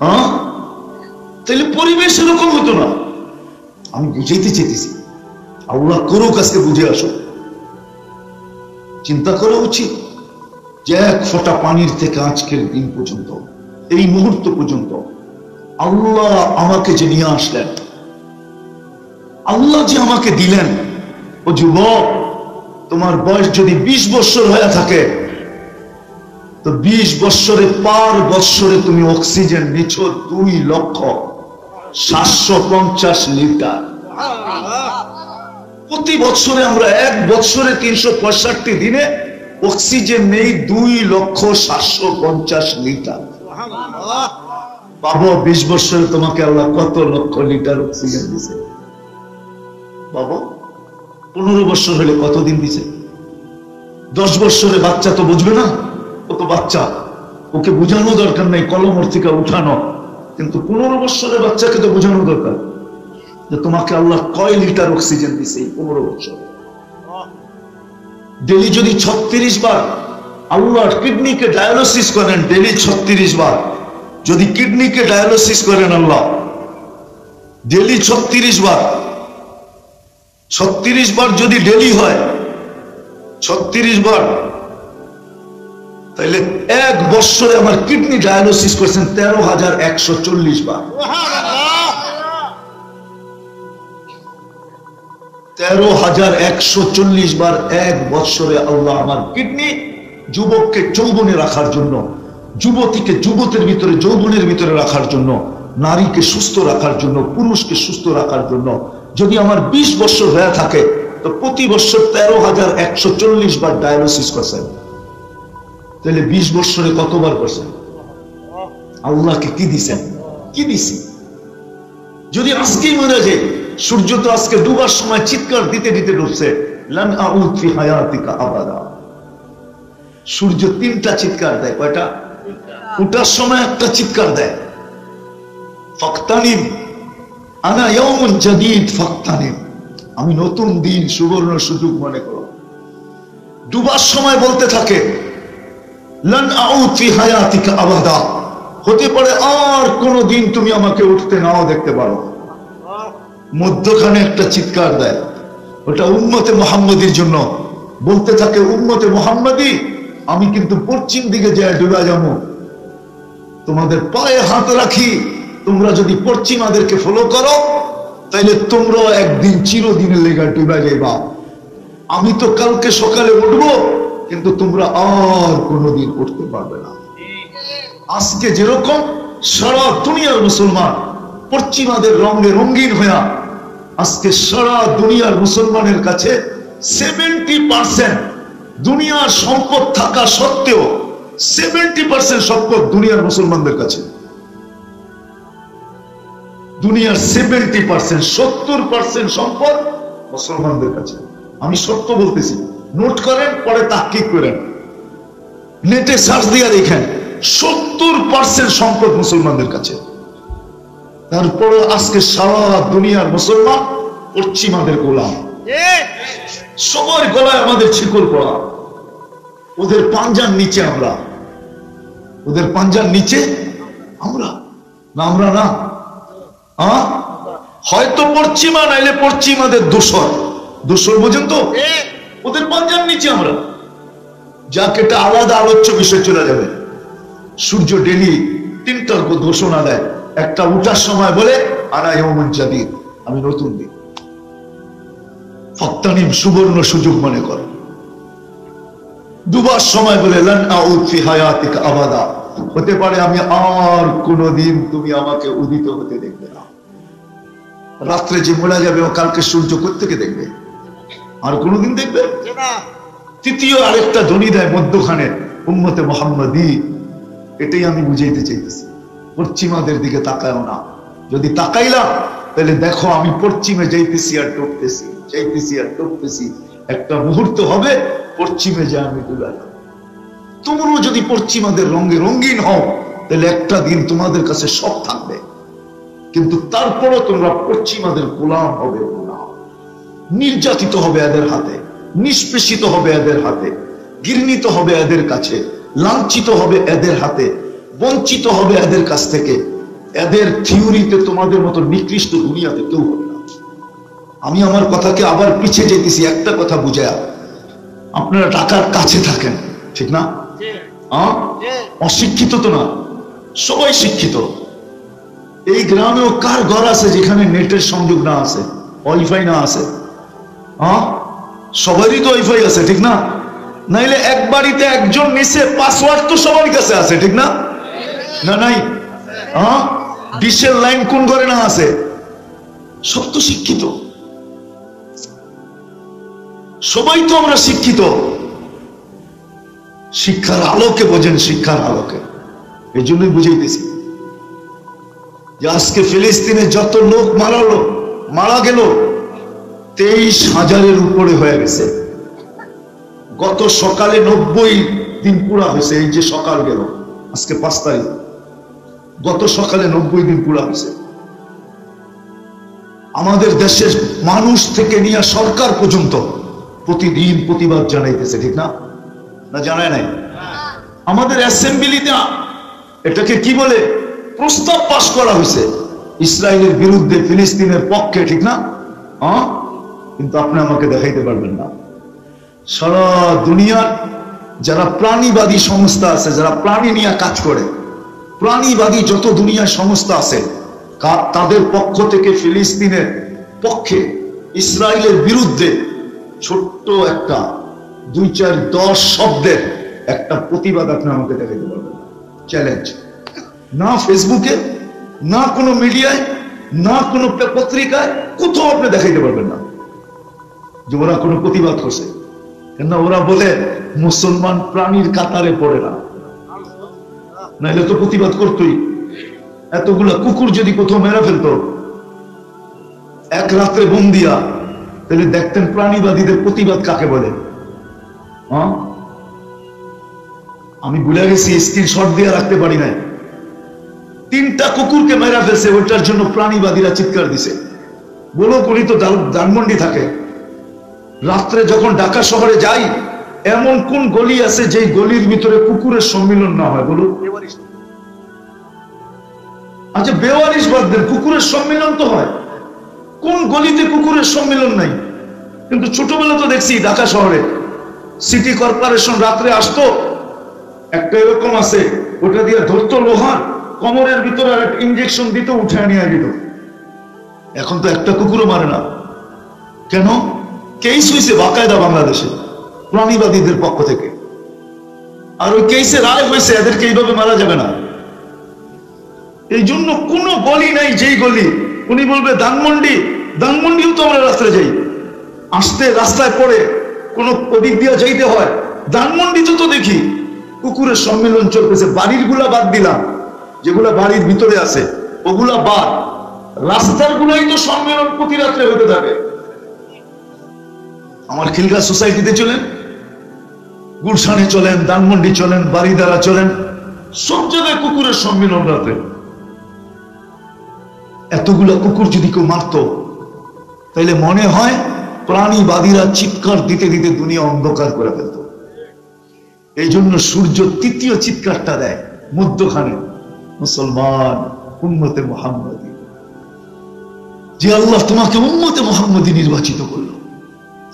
হ্যাঁ, তাহলে পরিবেশ এরকম হতো না। আমি বুঝাইতে চেয়েছি, আল্লাহ করুক আজকে বুঝে আসো। চিন্তা করা উচিত যে এক ফোঁটা পানির থেকে আজকের দিন পর্যন্ত, এই মুহূর্ত পর্যন্ত আল্লাহ আমাকে যে নিয়ে আসলেন, আল্লাহ যে আমাকে দিলেন। ও যুবক, তোমার বয়স যদি 20 বছর হয়ে থাকে তো 20 বছরে পার বছরে তুমি অক্সিজেন নিচ্ছ 2,750,000 লিটার। প্রতি বছরে আমরা এক বছরে 365 দিনে অক্সিজেন নেই 2,750,000 লিটার। বাবা 20 বছরে তোমাকে আল্লাহ কত লক্ষ লিটার অক্সিজেন দিছে? বাবা 15 বছর হলে কতদিন দিছে? 10 বছরে বাচ্চা তো বুঝবে না, ও তো বাচ্চা, ওকে বোঝানো দরকার নাই, কলমর থেকে উঠানো। কিন্তু 15 বছরের বাচ্চাকে তো বোঝানো দরকার যে তোমাকে আল্লাহ কয় লিটার অক্সিজেন দিছে এই 15 বছর। ডেলি যদি 36 বার আল্লাহর কিডনিকে ডায়ালিসিস করেন, ডেলি 36 বার যদি কিডনিকে ডায়ালিসিস করেন আল্লাহ, ডেলি 36 বার, 36 বার যদি ডেলি হয় 36 বার, তাহলে এক বছরে আমার কিডনি ডায়ালিসিস করছেন 13,140 বার। 13,140 বার এক বছরে আল্লাহ আমার কিডনি যুবককে যৌবনে রাখার জন্য, যুবতীকে যুবতের ভিতরে যৌবনের ভিতরে রাখার জন্য, নারীকে সুস্থ রাখার জন্য, পুরুষকে সুস্থ রাখার জন্য, যদি আমার 20 বছর হয়ে থাকে তো প্রতি বছর 13,140 বার ডায়ালিসিস করছেন, তাহলে 20 বছরে কতবার করছেন? আল্লাহকে কি দিছেন? কি দিছি? যদি আজকেই মরে যায়, সূর্য তো আজকে ডুবার সময় চিৎকার দিতে দিতে ডুবছে, লান আউদ ফি হায়াতিকা আবাদা। সূর্য 3টা চিৎকার দেয়। কয়টা? উঠার সময় একটা চিৎকার দেয়, ফাকতানিম আনা ইয়াউমুন জাদীদ ফাকতানিম, আমি নতুন দিন, সুবর্ণ সুযোগ মনে করো। ডুবার সময় বলতে থাকে লান আউদ ফি হায়াতিকা আবাদা, হতে পারে আর কোনদিন তুমি আমাকে উঠতে নাও দেখতে পারো। মধ্যখানে একটা চিৎকার দেয়, ওটা উম্মতে মুহাম্মাদির জন্য, বলতে থাকে উম্মতে মুহাম্মাদি, আমি কিন্তু পশ্চিম দিকে যায় ডুবা যাবো, তোমাদের পায়ে হাত রাখি, তোমরা যদি পশ্চিমাদেরকে ফলো করো তাইলে তোমরাও একদিন চিরদিনের লেগা ডুবা যাইবা। আমি তো কালকে সকালে উঠবো, কিন্তু তোমরা আর কোনোদিন উঠতে পারবে না। আজকে যেরকম সারা দুনিয়ার মুসলমান পশ্চিমাদের রঙে রঙিন হইয়া, আজকে সারা দুনিয়ার মুসলমানের কাছে 70% দুনিয়ার সম্পদ থাকা সত্ত্বেও 70% সম্পদ দুনিয়ার মুসলমানদের কাছে। দুনিয়ার 70%, 70% সম্পদ মুসলমানদের কাছে। আমি সত্য বলতেছি, নোট করেন, পরে তাহকিক করেন, নেটে সার্চ দিয়ে দেখেন, 70% সম্পদ মুসলমানদের কাছে। তারপরে আজকে সারা দুনিয়ার মুসলমান পশ্চিমাদের গোলাম, সবার গলায় আমাদের শিকল পড়া, ওদের পাঞ্জার নিচে আমরা, ওদের পাঞ্জার নিচে আমরা না, আমরা না, হয়তো পশ্চিমা নাইলে পশ্চিমাদের দোসর, দোসর বোঝেন তো, ওদের পাঞ্জার নিচে আমরা। যাকে এটা আলাদা আলোচ্য বিষয় চলে যাবে। সূর্য ডেলি 3টার ঘোষণা দেয়, একটা উঠার সময় বলে আনা ইয়াউমুন জাদীদ, আমি নতুন দিন, ফাকতানিম সুবর্ণ সুযোগ মনে কর। ডুবার সময় বলে লান আউদ ফি হায়াতিকা আবাদা, হতে পারে আমি আর কোনদিন তুমি আমাকে উদিত হতে দেখবে না। রাত্রে যে মরে যাবে ও কালকে সূর্য কোত্থেকে দেখবে? আর কোনদিন দেখবে না। তৃতীয় আরেকটা ধ্বনি দেয় মধ্যখানে, উম্মতে মুহাম্মাদি। এটাই আমি বুঝাইতে চাইতেছি, পশ্চিমাদের দিকে তাকায়ও না। যদি তাকাইলাম তাহলে দেখো আমি পশ্চিমে যাইতেছি আর ডুবতেছি, যাইতেছি আর ডুবতেছি, একটা মুহূর্ত হবে পশ্চিমে যা আমি ডুবে যাব। তোমরাও যদি পশ্চিমাদের রঙে রঙিন হও তাহলে একটা দিন তোমাদের কাছে সব থাকবে, কিন্তু তারপরও তোমরা পশ্চিমাদের গোলাম হবে, গোলাম। নির্যাতিত হবে এদের হাতে, নিষ্পেষিত হবে এদের হাতে, ঘৃণিত হবে এদের কাছে, লাঞ্ছিত হবে এদের হাতে, বঞ্চিত হবে এদের কাছ থেকে। এদের থিওরিতে তোমাদের মতো নিকৃষ্ট দুনিয়াতে কেউ হবে না। আমি আমার কথাকে আবার পিছিয়ে যেতেছি, একটা কথা বুঝায়া, আপনারা টাকার কাছে থাকেন, ঠিক না? অশিক্ষিত তো না, সবাই শিক্ষিত। এই গ্রামেও কার ঘর আছে যেখানে নেটের সংযোগ না আছে, ওয়াইফাই না আছে? সবারই তো ওয়াইফাই আছে, ঠিক না? নাইলে এক বাড়িতে একজন নিচে পাসওয়ার্ড তো সবার কাছে আছে, ঠিক না? না নাই? ডিশের লাইন কোন ঘরে না আছে? সব তো শিক্ষিত, সবাই তো আমরা শিক্ষিত। শিক্ষার আলোকে বোঝেন, শিক্ষার আলোকে। এই জন্যই বুঝাইতেছি যে আজকে ফিলিস্তিনে যত লোক মারা গেল 23,000-এর উপরে হয়ে গেছে। গত সকালে 90 দিন পুরা হয়েছে। এই যে সকাল গেল, আজকে 5 তারিখ, গত সকালে 90 দিন পুরা হয়েছে। আমাদের দেশের মানুষ থেকে নিয়ে সরকার পর্যন্ত প্রতিদিন প্রতিবাদ জানাইতেছে, ঠিক না? না জানায় নাই? আমাদের অ্যাসেম্বলিতে এটাকে কি বলে, প্রস্তাব পাশ করা হয়েছে ইসরায়েলের বিরুদ্ধে, ফিলিস্তিনের পক্ষে, ঠিক না? কিন্তু আপনি আমাকে দেখাইতে পারবেন না। সারা দুনিয়ার যারা প্রাণীবাদী সংস্থা আছে, যারা প্রাণী নিয়ে কাজ করে, প্রাণীবাদী যত দুনিয়ার সংস্থা আছে, তাদের পক্ষ থেকে ফিলিস্তিনের পক্ষে, ইসরায়েলের বিরুদ্ধে ছোট্ট একটা 2-4-10 শব্দের একটা প্রতিবাদ আপনি আমাকে দেখাইতে পারবেন। চ্যালেঞ্জ, না ফেসবুকে, না কোনো মিডিয়ায়, না কোনো পত্রিকায়, কোথাও আপনি দেখাইতে পারবেন না যে ওরা কোনো প্রতিবাদ করছে। কেননা ওরা বলে মুসলমান প্রাণীর কাতারে পড়ে না, নাহলে তো প্রতিবাদ করতোই। এতগুলা কুকুর যদি কোথাও মেরে ফেলতো এক রাত্রে বোম দিয়া, তাহলে দেখতেন প্রাণীবাদীদের প্রতিবাদ কাকে বলে। আমি ভুলে গেছি, স্ক্রিনশট দিয়ে রাখতে পারি নাই। 3টা কুকুরকে মেরা ফেলছে, ওইটার জন্য প্রাণীবাদীরা চিৎকার দিছে। বলো করি তো ধানমন্ডি থাকে, রাত্রে যখন ঢাকা শহরে যাই, এমন কোন গলি আছে যে গলির ভিতরে কুকুরের সম্মিলন না হয়? বলো। আচ্ছা বেওয়ারিশ বাদ দেন, কুকুরের সম্মিলন তো হয়। কোন গলিতে কুকুরের সম্মিলন নাই? কিন্তু ছোটবেলা তো দেখছি ঢাকা শহরে সিটি কর্পোরেশন রাত্রে আসতো, একটা এরকম আছে, ওটা দিয়ে ধরতো লোহার, কোমরের ভিতরে আর একটা ইঞ্জেকশন দিত, উঠে নিয়ে দিত। এখন তো একটা কুকুরও মারে না। কেন? কেস হয়েছে বাকায়দা বাংলাদেশে প্রাণীবাদীদের পক্ষ থেকে, আর ওই কেসে রায় হয়েছে এদেরকে এইভাবে মারা যাবে না। এই জন্য কোনো গলি নাই যেই গলি উনি বলবে ধানমন্ডি, ধানমন্ডিও তো আমরা রাস্তায় যাই, আসতে রাস্তায় পড়ে কোনো ওদিক দিয়ে যাইতে হয়, ধানমন্ডিতে তো দেখি কুকুরের সম্মেলন চলতেছে। বাড়ির গুলা বাদ দিলাম, যেগুলা বাড়ির ভিতরে আছে ওগুলা বাদ, রাস্তার গুলাই তো সম্মেলন প্রতি রাত্রে হতে থাকে। আমার খিলগা সোসাইটিতে চলেন, গুলশানে চলেন, ধানমন্ডি চলেন, বাড়িদারা চলেন, সব জায়গায় কুকুরের সম্মেলন রাতে। এতগুলা কুকুর যদি কেউ মারত, তাইলে মনে হয় প্রাণীবাদীরা চিৎকার দিতে দিতে দুনিয়া অন্ধকার করে ফেলত। এই জন্য সূর্য 3য় চিৎকারটা দেয় মধ্যখানে, মুসলমান উম্মতে মুহাম্মদী, যে আল্লাহ তোমাকে উম্মতে মুহাম্মদী নির্বাচিত করলো।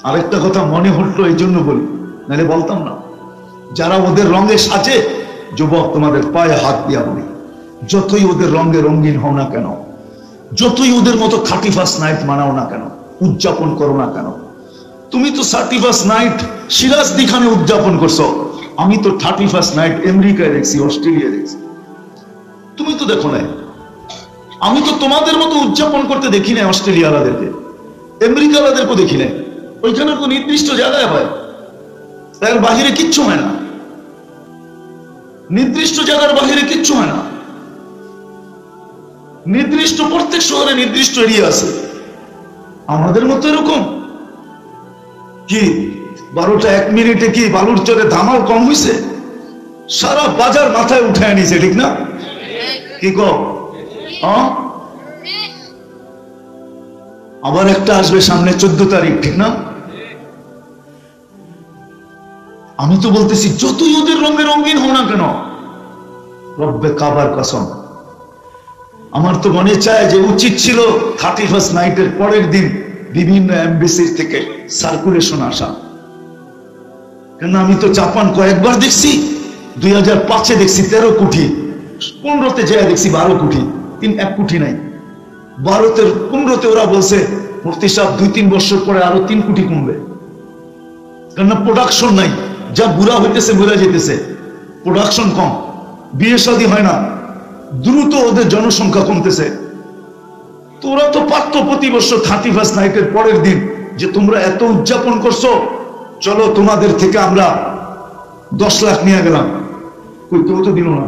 আরেকটা কথা মনে হলো, এই জন্য বলি, নাহলে বলতাম না। যারা ওদের রঙে সাজে, যুবক তোমাদের পায়ে হাত দিয়া বলি, যতই ওদের রঙে রঙিন হও না কেন, যতই ওদের মতো 31st নাইট মানাও না কেন, উদযাপন করো না কেন, তুমি তো 31st নাইট সিরাজদি খানে উদযাপন করছো, আমি তো 31st নাইট আমেরিকায় দেখছি, অস্ট্রেলিয়ায় দেখছি, তুমি তো দেখো নাই। আমি তো তোমাদের মতো উদযাপন করতে দেখি নাই অস্ট্রেলিয়ালাদেরকে, আমেরিকালাদেরকেও দেখি নাই। ওইখানে তো নির্দিষ্ট জায়গায় হয়, এর বাহিরে কিচ্ছু হয় না, নির্দিষ্ট জায়গার বাহিরে কিচ্ছু হয় না। নির্দিষ্ট প্রত্যেক শহরে নির্দিষ্ট এরিয়া আছে। আমাদের মতো এরকম কি 12টা 1 মিনিটে কি বালুর চরে ধামাল কম হয়েছে? সারা বাজার মাথায় উঠায় নিছে, ঠিক না? কি কও? আবার একটা আসবে সামনে 14 তারিখ, ঠিক না? আমি তো বলতেছি যতই ওদের রঙে রঙিন হও না কেন, রব্বে কাবার কসম, আমার তো মনে চায় যে উচিত ছিল 31st নাইটের পরের দিন বিভিন্ন এমবেসি থেকে সার্কুলেশন আসা। কেন আমি তো জাপান কয়েকবার দেখছি, 2005-এ দেখছি 13 কোটি, 15-তে যায় দেখছি 12 কোটি, 1 কোটি নাই। 15-তে ওরা বলছে মুফতি সাহেব 2-3 বছর পরে আরো 3 কোটি কমবে, কেননা প্রোডাকশন নাই, যা বুড়া হইতেছে বুড়া যেতেছে, প্রোডাকশন কম, বিয়ে শাদী হয় না, দ্রুত ওদের জনসংখ্যা কমতেছে। তো ওরা তো পারতো প্রতি বছর 31st নাইটের পরের দিন যে তোমরা এত উদযাপন করছো, চলো তোমাদের থেকে আমরা 10 লাখ নিয়ে গেলাম, কেউ তো দিল না।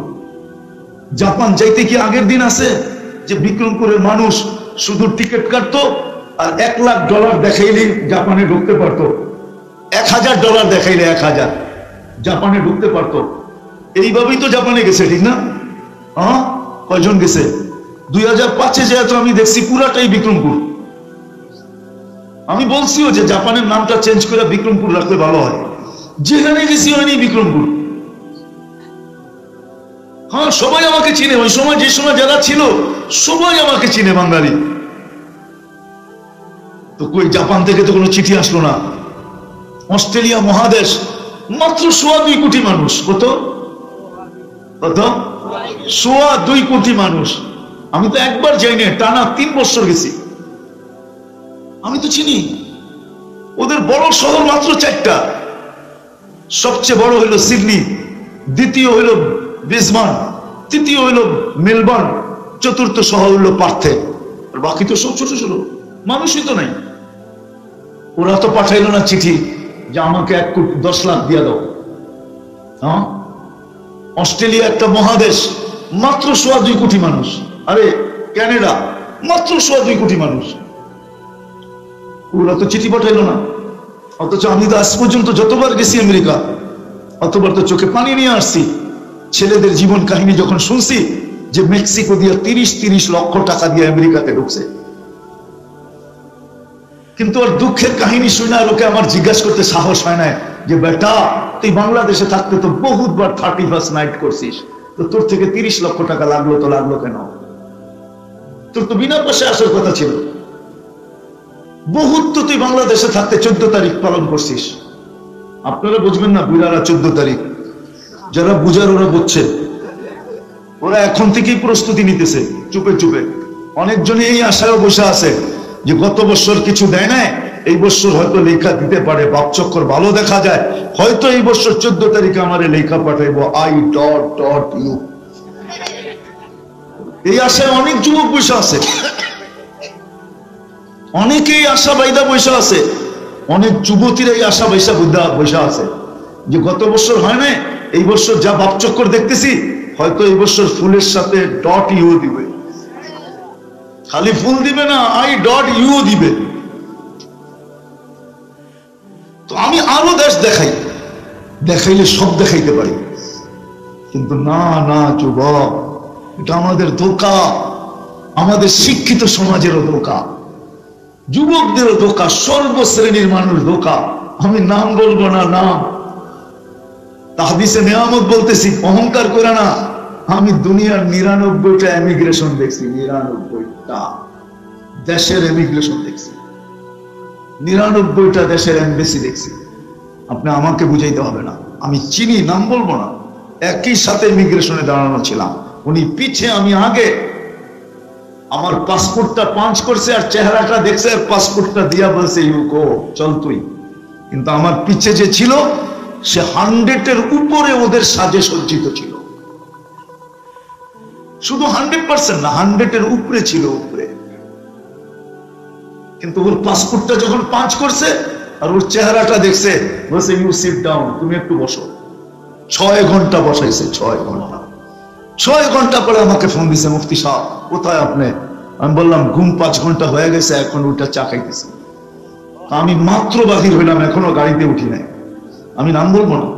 জাপান যাইতে কি আগের দিন আছে যে বিক্রমপুরের মানুষ শুধু টিকিট কাটতো আর $1,00,000 দেখাইলেই জাপানে ঢুকতে পারতো, $1,000 দেখাইলে 1000 জাপানে ঢুকতে পারতো। এইভাবেই তো জাপানে গেছে, ঠিক না? কয়জন গেছে? 2005-এ যেহেতু আমি দেখছি পুরাটাই বিক্রমপুর। আমি বলছিও যে জাপানের নামটা চেঞ্জ করে বিক্রমপুর রাখলে ভালো হয়, যেখানে গেছি হয়নি বিক্রমপুর। হ্যাঁ, সবাই আমাকে চিনে, ওই সময় যে সময় যারা ছিল সবাই আমাকে চিনে বাঙালি। তো কই জাপান থেকে তো কোনো চিঠি আসলো না। অস্ট্রেলিয়া মহাদেশ মাত্র 2.25 কোটি মানুষ, কত 2.25 কোটি মানুষ। আমি তো একবার যাইনি, টানা 3 বছর গেছি। আমি তো চিনি। ওদের বড় শহর মাত্র 4টা, সবচেয়ে বড় হইল সিডনি, দ্বিতীয় হইল ব্রিসবেন, তৃতীয় হইল মেলবোর্ন, চতুর্থ শহর হইল পার্থে। আর বাকি তো সব ছোট ছোট মানুষই তো নাই। ওরা তো পাঠাইলো না চিঠি যে আমাকে 10 লাখ দিয়া দাও। হ্যাঁ, অস্ট্রেলিয়া একটা মহাদেশ, মাত্র 2.25 কোটি মানুষ। আরে ক্যানাডা মাত্র 2.25 কোটি মানুষ, ওরা তো চিঠি পাঠাইলো না। অথচ আমি তো আজ পর্যন্ত যতবার গেছি আমেরিকা, অতবার তো চোখে পানি নিয়ে আসছি। ছেলেদের জীবন কাহিনী যখন শুনছি যে মেক্সিকো দিয়ে 30 লক্ষ টাকা দিয়ে আমেরিকাতে ঢুকছে, কিন্তু ওর দুঃখের কাহিনী শুনে লোকে আমার জিজ্ঞাসা করতে সাহস হয় না যে বেটা তুই বাংলাদেশে থাকতে তো বহুতবার 31st নাইট করছিস, তো তোর থেকে 30 লক্ষ টাকা লাগলো, তো লাগলো কেন? তোর তো বিনা পয়সায় আসার কথা ছিল। বহুত তো তুই বাংলাদেশে থাকতে 14 তারিখ পালন করছিস। আপনারা বুঝবেন না, বুড়ারা 14 তারিখ, যারা বুঝার ওরা বুঝছে। ওরা এখন থেকেই প্রস্তুতি নিতেছে চুপে চুপে। অনেকজনে এই আশায় বসে আছে যে গত বছর কিছু দেয় না, এই বছর হয়তো লেখা দিতে পারে, বাপচক্কর ভালো দেখা যায়, হয়তো এই বছর 14 তারিখে আমার লেখা পাঠাইবো I.U। এই আশায় অনেক যুবক বসে আছে, অনেকেই আশা বাইদা বসে আছে, অনেক যুবতীর এই আশা বসে আছে যে গত বছর হয় না, এই বছর যা বাপচক্কর দেখতেছি হয়তো এই বছর ফুলের সাথে .U দিবে। খালি ফুল দিবে না, I.U দিবে। তো আমি আরো দেশ দেখাইলে সব দেখাইতে পারি, কিন্তু না না যুবক, এটা আমাদের ধোঁকা, আমাদের শিক্ষিত সমাজেরও ধোঁকা, যুবকদেরও ধোঁকা, সর্বশ্রেণীর মানুষ ধোঁকা। আমি নাম বলবো না, নাম তাহদিসে নেয়ামত বলতেছি, অহংকার করে না। আমি দুনিয়ার 99টা এমিগ্রেশন দেখছি, 99টা দেশের এমিগ্রেশন দেখছি, 99টা দেশের এমবেসি দেখছি। আপনি আমাকে বুঝাইতে হবে না, আমি চিনি, নাম বলবো না। একই সাথে ইমিগ্রেশনে দাঁড়ানো ছিলাম, উনি পিছে আমি আগে। আমার পাসপোর্টটা পাঞ্চ করছে আর চেহারাটা দেখছে, আর পাসপোর্টটা দিয়া বলছে ইউকো চল তুই। কিন্তু আমার পিছে যে ছিল সে 100-এর উপরে ওদের সাজে সজ্জিত ছিল, শুধু 100% না, 100-এর উপরে ছিল, উপরে। কিন্তু ওর পাসপোর্টটা যখন পাঞ্চ করছে আর ওর চেহারাটা দেখছে, বলছে ইউ সিট ডাউন, তুমি একটু বসো। 6 ঘন্টা বসাইছে, 6 ঘন্টা। 6 ঘন্টা পরে আমাকে ফোন দিছে, মুফতি সাহেব কোথায় আপনি? আমি বললাম ঘুম 5 ঘন্টা হয়ে গেছে, এখন ওটা চা খাইতেছি। আমি মাত্র বাহির হইলাম, এখনো গাড়িতে উঠি নাই। আমি নাম বলবো না,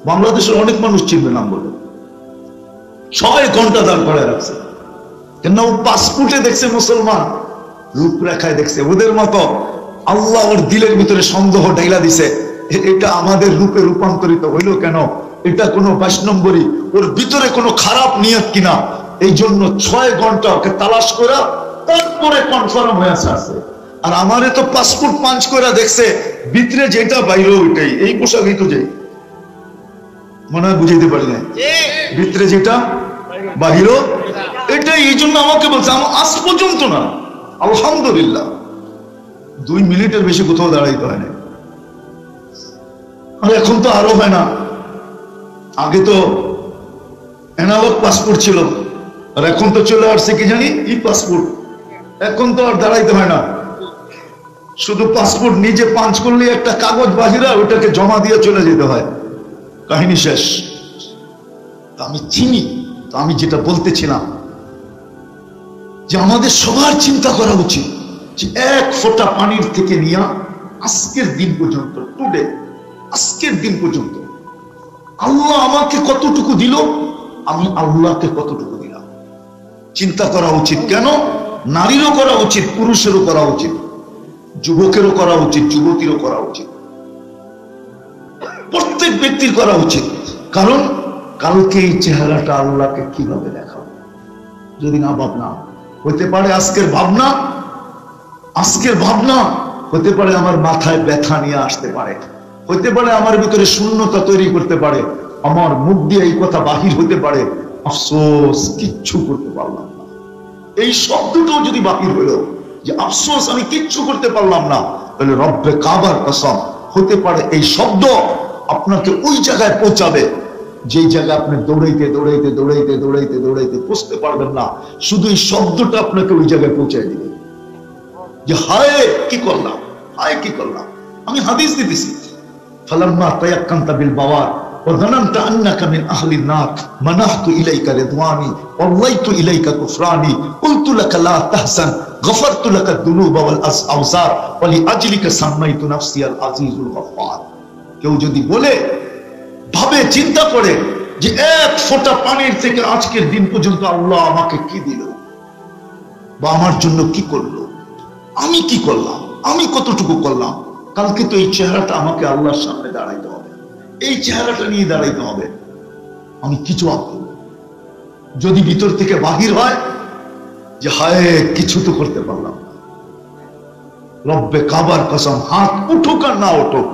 বাংলাদেশের অনেক মানুষ চিনবে নাম বলবো। 6 ঘন্টা দাঁড় করে রাখছে, কেন? ও পাসপোর্টে দেখছে মুসলমান, রূপরেখায় দেখছে ওদের মতো। আল্লাহ ওর দিলের ভিতরে সন্দেহ ঢাইলা দিছে, এটা আমাদের রূপে রূপান্তরিত হইল কেন? এটা কোনো 22 নম্বরই, ওর ভিতরে কোনো খারাপ নিয়ত কিনা? এই জন্য 6 ঘন্টা ওকে তালাশ করে তারপরে কনফার্ম হয়ে আসছে। আর আমারে তো পাসপোর্ট পাঞ্চ করে দেখছে, ভিতরে যেটা বাইরে ওইটাই, এই পোশাকই তো যাই, মনে হয় বুঝাইতে পারি না, ভিতরে যেটা বাহির এটাই। এই জন্য আমাকে বলছে, আজ পর্যন্ত না, আলহামদুলিল্লাহ 2 মিনিটের বেশি কোথাও দাঁড়াইতে হয় না। আর এখন তো আরো হয় না, আগে তো অ্যানালগ পাসপোর্ট ছিল, আর এখন তো চলে আসছে কি জানি ই পাসপোর্ট। এখন তো আর দাঁড়াইতে হয় না, শুধু পাসপোর্ট নিজে পাঞ্চ করলে একটা কাগজ বাহিরা, ওটাকে জমা দিয়ে চলে যেতে হয়, কাহিনী শেষ। আমি চিনি, তো আমি যেটা বলতেছিলাম যে আমাদের সবার চিন্তা করা উচিত যে 1 ফোঁটা পানির থেকে নিয়ে আজকের দিন পর্যন্ত, টুডে, আজকের দিন পর্যন্ত আল্লাহ আমাকে কতটুকু দিল, আমি আল্লাহকে কতটুকু দিলাম, চিন্তা করা উচিত। কেন? নারীরও করা উচিত, পুরুষেরও করা উচিত, যুবকেরও করা উচিত, যুবতীরও করা উচিত, প্রত্যেক ব্যক্তির করা উচিত। কারণ কালকে এই চেহারাটা আল্লাহকে কিভাবে দেখাবো যদি না ভাবনা হতে পারে। আজকের ভাবনা হতে পারে আমার মাথায় ব্যথা নিয়ে আসতে পারে, হতে পারে আমার ভিতরে শূন্যতা তৈরি করতে পারে, আমার মুখ দিয়ে এই কথা বাহির হতে পারে, আফসোস কিচ্ছু করতে পারলাম না। এই শব্দটাও যদি বাহির হলো যে আফসোস আমি কিচ্ছু করতে পারলাম না, তাহলে রব্বে কাবার কসম হতে পারে এই শব্দ আপনাকে ওই জায়গায় পৌঁছাবে যেই জায়গায় আপনি দৌড়াইতে দৌড়াইতে দৌড়াইতে দৌড়াইতে দৌড়াইতে পৌঁছতে পারবেন না, শুধু এই শব্দটা আপনাকে ওই জায়গায় পৌঁছায় দিবে যে হায় কি করলাম, হায় কি করলাম। আমি হাদিস দিতেছি, ফালাম্মা তায়াক্কানতা বিল বাওয়ার وظننت أنك من أهل النار منحت إليك رضواني والليت إليك كفراني قلت لك لا تحزن غفرت لك الذنوب والأوزار ولأجلك سميت نفسي العزيز الغفار। কেউ যদি বলে ভাবে চিন্তা করে যে এক ফোঁটা পানির থেকে আজকের দিন পর্যন্ত আল্লাহ আমাকে কি দিল বা আমার জন্য কি করলো, আমি কি করলাম, আমি কতটুকু করলাম, কালকে তো এই চেহারাটা আমাকে আল্লাহর সামনে দাঁড়াইতে হবে, এই চেহারাটা নিয়ে দাঁড়াইতে হবে, আমি কিছু আঁকব। যদি ভিতর থেকে বাহির হয় যে হায় কিছু তো করতে পারলাম না, রব্বে কাবার কসম হাত উঠুক আর না উঠুক,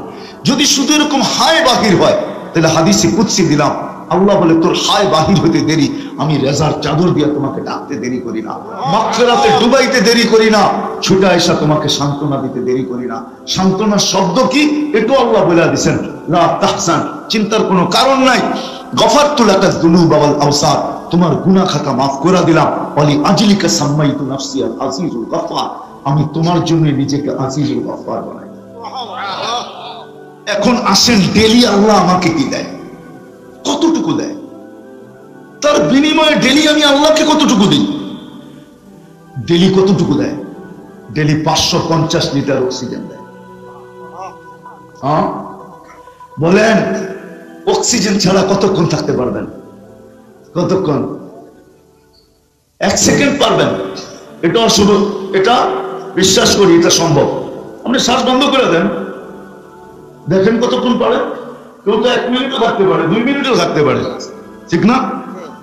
যদি শুধু এরকম হায় বাহির হয় তাহলে হাদিসে কুদসি দিলাম, আল্লাহ বলে তোর হায় বাহির হইতে দেরি, আমি রেজার চাদর দিয়ে তোমাকে ডাকতে দেরি করি না, মাগফিরাতে ডুবাইতে দেরি করি না, ছুটে এসে তোমাকে সান্ত্বনা দিতে দেরি করি না। সান্ত্বনার শব্দ কি একটু আল্লাহ বলে দিয়েছেন, লা তাহজান, চিন্তার কোনো কারণ নাই, গফারতু লাকা যুনুবা ওয়াল আওসার, তোমার গুনাহ খাতা মাফ করে দিলাম, ওয়ালি আজলিকা সাম্মাইতু নাফসি আল আজিজুল গফফার, আমি তোমার জন্য নিজেকে আজিজুল গফফার বানাই। এখন আসেন ডেলি আল্লাহ আমাকে কি দেয়, কতটুকু দেয়, তার বিনিময়ে ডেলি আমি আল্লাহকে কতটুকু দিই। ডেলি কতটুকু দেয়? ডেলি 550 লিটার অক্সিজেন দেয়। হ্যাঁ বলেন, অক্সিজেন ছাড়া কতক্ষণ থাকতে পারবেন? কতক্ষণ? 1 সেকেন্ড পারবেন? এটা শুধু এটা বিশ্বাস করি এটা সম্ভব। আপনি শ্বাস বন্ধ করে দেন, দেখেন কতক্ষণ পারে। কেউ তো 1 মিনিটও থাকতে পারে, 2 মিনিটও থাকতে পারে, ঠিক না?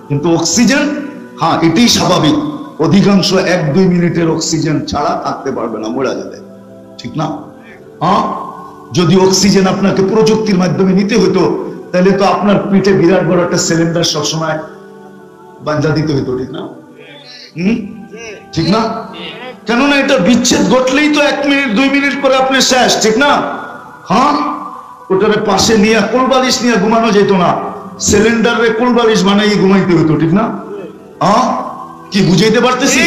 কিন্তু অক্সিজেন, হ্যাঁ এটাই স্বাভাবিক, অধিকাংশ 1-2 মিনিটের অক্সিজেন ছাড়া থাকতে পারবে না, মরে যাবে, ঠিক না? হ্যাঁ, যদি অক্সিজেন আপনাকে প্রযুক্তির মাধ্যমে নিতে হতো তাহলে তো আপনার পিঠে বিরাট বড় একটা সিলিন্ডার সবসময় বাঁধা দিতে হতো, ঠিক না? ঠিক না? কেননা এটা বিচ্ছেদ ঘটলেই তো 1 মিনিট 2 মিনিট পরে আপনি শেষ, ঠিক না? হ্যাঁ, ওটারে পাশে নিয়ে কোলবালিশ নিয়ে ঘুমানো যেত না, সিলিন্ডারে কোলবালিশ বানাইয়ে ঘুমাইতে হতো, ঠিক না? হ্যাঁ, কি বুঝাইতে পারতেছি?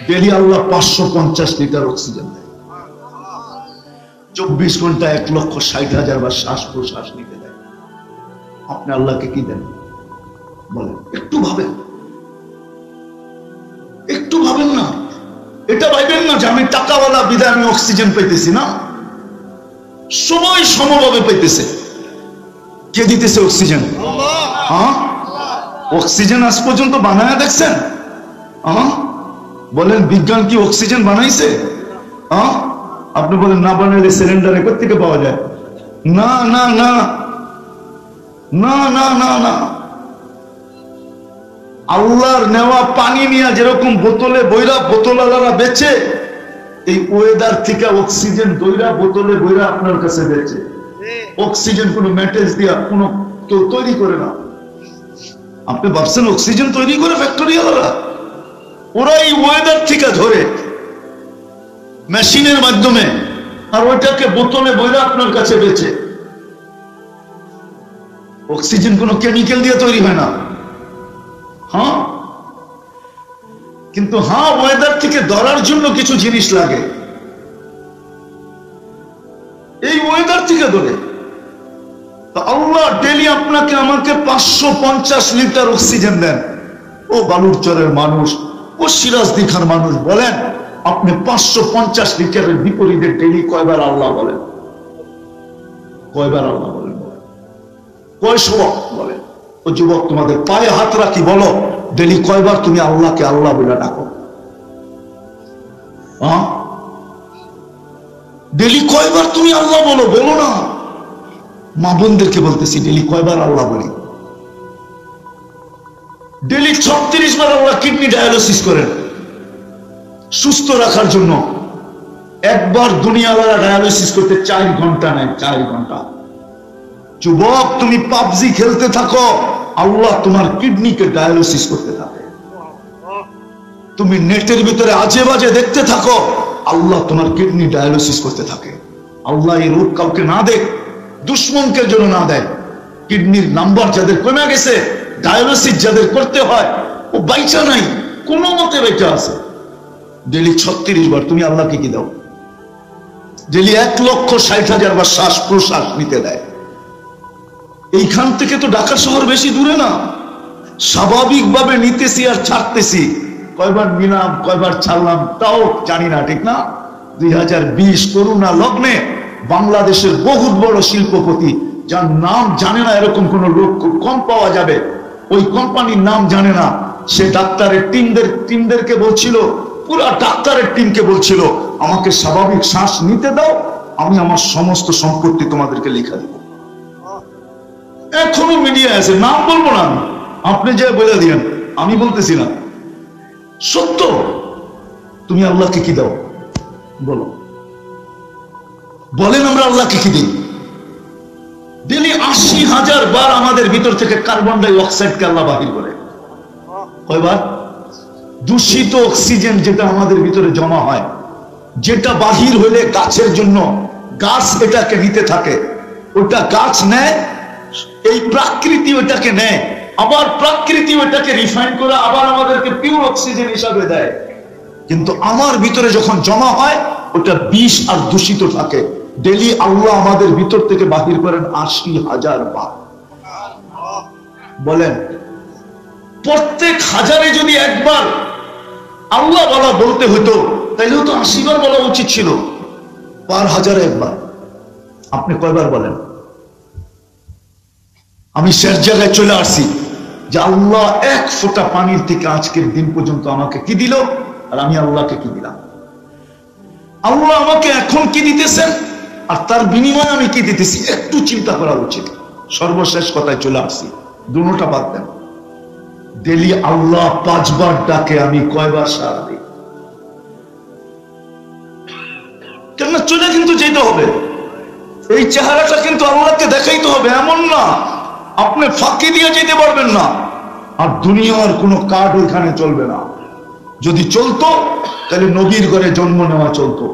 ডেলি আল্লাহ 550 লিটার অক্সিজেন দেয়, 24 ঘন্টা 1,60,000 বার শ্বাস প্রশ্বাস নিতে দেয়। আপনি আল্লাহকে কি দেন বলেন? একটু ভাবেন, একটু ভাবেন না, এটা ভাবেন না যে আমি টাকাওয়ালা বিদায় আমি অক্সিজেন পাইতেছি না, সময় সমভাবে পাইতেছে। কে দিতেছে অক্সিজেন? হ্যাঁ, অক্সিজেন আজ পর্যন্ত বানায় দেখছেন? বলেন বিজ্ঞান কি অক্সিজেন বানাইছে? আপনি বলেন না বানাইলে সিলিন্ডারে কোথেকে পাওয়া যায়? না না না না না না না, আল্লাহর নেওয়া পানি নিয়ে যেরকম বোতলে বইরা বোতলালারা বেচে, এই ওয়েদার থেকে অক্সিজেন দইরা বোতলে বইরা আপনার কাছে বেচে। অক্সিজেন কোনো ম্যাটেজ দিয়া কোনো কেউ তৈরি করে না। আপনি ভাবছেন অক্সিজেন তৈরি করে ফ্যাক্টরিওয়ালারা? ওরা এই ওয়েদার থেকে ধরে মেশিনের মাধ্যমে আর ওইটাকে বোতলে বইরা আপনার কাছে বেচে। অক্সিজেন কোনো কেমিক্যাল দিয়ে তৈরি হয় না। হ্যাঁ, কিন্তু হ্যাঁ ওয়েদার থেকে ধরার জন্য কিছু জিনিস লাগে, এই ওয়েদার থেকে ধরে। আল্লাহ ডেলি আপনাকে আমাকে 550 লিটার অক্সিজেন দেন। ও বালুরচরের মানুষ, ও সিরাজদিখার মানুষ, বলেন আপনি 550 লিটারের বিপরীতে ডেলি কয়বার আল্লাহ বলেন? কয়বার আল্লাহ বলেন? কয় শোক বলেন? ও যুবক, তোমাদের পায়ে হাত রাখি, বলো ডেলি কয়বার তুমি আল্লাহকে আল্লাহ বলে ডাকো? ডেলি কয়বার তুমি আল্লাহ বলো? বলো না। মা বোনদেরকে বলতেছি, ডেলি কয়বার আল্লাহ বলি? ডেলি 36 বার আল্লাহ কিডনি ডায়ালিসিস করেন সুস্থ রাখার জন্য। একবার দুনিয়াওয়ালা ডায়ালিসিস করতে 4 ঘন্টা নেয়, 4 ঘন্টা। যুবক, তুমি পাবজি খেলতে থাকো, আল্লাহ তোমার কিডনিকে ডায়ালিসিস করতে থাকে। তুমি নেটের ভিতরে আজে বাজে দেখতে থাকো, আল্লাহ তোমার কিডনি ডায়ালিসিস করতে থাকে। আল্লাহ এই রোগ কাউকে না দেখ, দুশ্মনকে জন্য না দেয়, কিডনির নাম্বার যাদের কমে গেছে, ডায়ালিসিস যাদের করতে হয়, ও বাইচা নাই, কোন মতে বেঁচে আছে। ডেলি 36 বার তুমি আল্লাহকে কি দাও? ডেলি 1,60,000 বার শ্বাস প্রশ্বাস নিতে দেয়। এইখান থেকে তো ঢাকা শহর বেশি দূরে না, স্বাভাবিকভাবে নিতেছি আর ছাড়তেছি। কয়বার নিলাম কয়বার ছাড়লাম তাও জানি না, ঠিক না? 2020 করোনা লগ্নে বাংলাদেশের বহুত বড় শিল্পপতি, যার নাম জানে না এরকম কোন লোক খুব কম পাওয়া যাবে, ওই কোম্পানির নাম জানে না, সে ডাক্তারের টিমদেরকে বলছিল, পুরো ডাক্তারের টিমকে বলছিল, আমাকে স্বাভাবিক শ্বাস নিতে দাও, আমি আমার সমস্ত সম্পত্তি তোমাদেরকে লিখে দেব। এখনো মিডিয়া আছে, নাম বলবো না আমি, আপনি যে বলে দিয়েন, আমি বলতেছি না, সত্য। তুমি আল্লাহকে কি দাও বলো? বলেন আমরা আল্লাহকে কি দিই? ডেলি 80,000 বার আমাদের ভিতর থেকে কার্বন ডাই অক্সাইডকে আল্লাহ বাহির করে। কয়বার? দূষিত অক্সিজেন যেটা আমাদের ভিতরে জমা হয়, যেটা বাহির হলে গাছের জন্য, গাছ এটাকে নিতে থাকে, ওটা গাছ নেয়, এই প্রাকৃতি ওটাকে নেয়, আবার প্রাকৃতি ওটাকে রিফাইন করে আবার আমাদেরকে পিওর অক্সিজেন হিসাবে দেয়। কিন্তু আমার ভিতরে যখন জমা হয় ওটা বিষ আর দূষিত থাকে। ডেলি আল্লাহ আমাদের ভিতর থেকে বাহির করেন 80,000 বার। বলেন প্রত্যেক হাজারে যদি একবার আল্লাহ বলা বলতে হতো, তাইলেও তো 80 বার বলা উচিত ছিল, পার হাজারে একবার। আপনি কয়বার বলেন? আমি শেষ জায়গায় চলে আসছি যে আল্লাহ এক ফোঁটা পানির থেকে আজকের দিন পর্যন্ত আমাকে কি দিল, আর আমি আল্লাহকে কি দিলাম? আল্লাহ আমাকে এখন কি দিতেছেন আর তার বিনিময়ে আমি কি দিতেছি, একটু চিন্তা করা উচিত। সর্বশেষ কথায় চলে আসছি, দুটোটা বাদ দেন। ডেলি আল্লাহ 5 বার ডাকে, আমি কয়বার সাড়া দিই? কেন চলে কিন্তু যেতে হবে, এই চেহারাটা কিন্তু আল্লাহকে দেখাইতে হবে, এমন না আপনি ফাঁকি দিয়ে যেতে পারবেন না। আর দুনিয়ার কোনো কার্ড ওইখানে চলবে না। যদি চলতো তাহলে নবীর ঘরে জন্ম নেওয়া চলতো,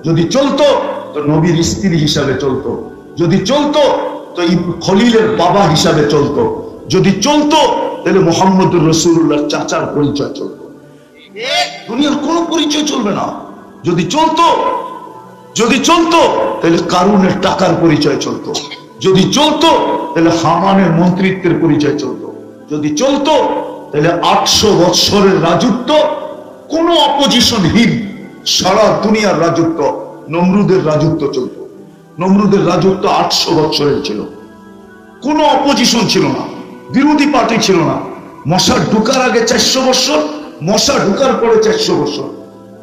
যদি চলতো তো নবীর স্ত্রী হিসাবে চলতো, যদি চলতো তো খলিলের বাবা হিসাবে চলতো, যদি চলতো তাহলে মুহাম্মদুর রাসূলুল্লাহ চাচার পরিচয় চলতো। দুনিয়ার কোনো পরিচয় চলবে না। যদি চলতো তাহলে কারুনের টাকার পরিচয় চলতো, যদি চলতো তাহলে হামানের মন্ত্রিত্বের পরিচয় চলতো, যদি চলতো তাহলে 800 বৎসরের রাজত্ব কোন অপোজিশনহীন সারা দুনিয়ার রাজত্ব, নমরুদের রাজত্ব চলত। নমরুদের রাজত্ব 800 বৎসরের ছিল, কোন অপোজিশন ছিল না, বিরোধী পার্টি ছিল না। মশা ঢুকার আগে 400 বৎসর, মশা ঢুকার পরে 400 বৎসর।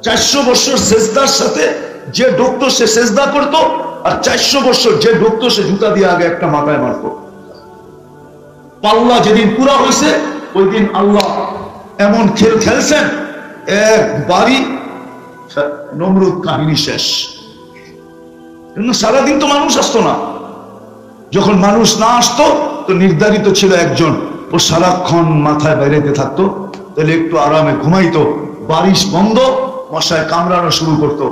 400 বৎসর সেজদার সাথে যে ঢুকতো সে সেজদা করতো, আর 400 বৎসর যে ঢুকতো সে জুতা দিয়ে আগে একটা মাথায় মারতো। পাল্লা যেদিন পুরা হয়েছে ওই দিন আল্লাহ এমন খেল খেলছেন, একবারই নমরুদ কাহিনী শেষ। কিন্তু সারাদিন তো মানুষ আসতো না, যখন মানুষ না আসতো তো নির্ধারিত ছিল একজন, ও সারাক্ষণ মাথায় বাইরেতে থাকতো, তাহলে একটু আরামে ঘুমাইতো, বারিশ বন্ধ, মশায় কামড়ানো শুরু করতো।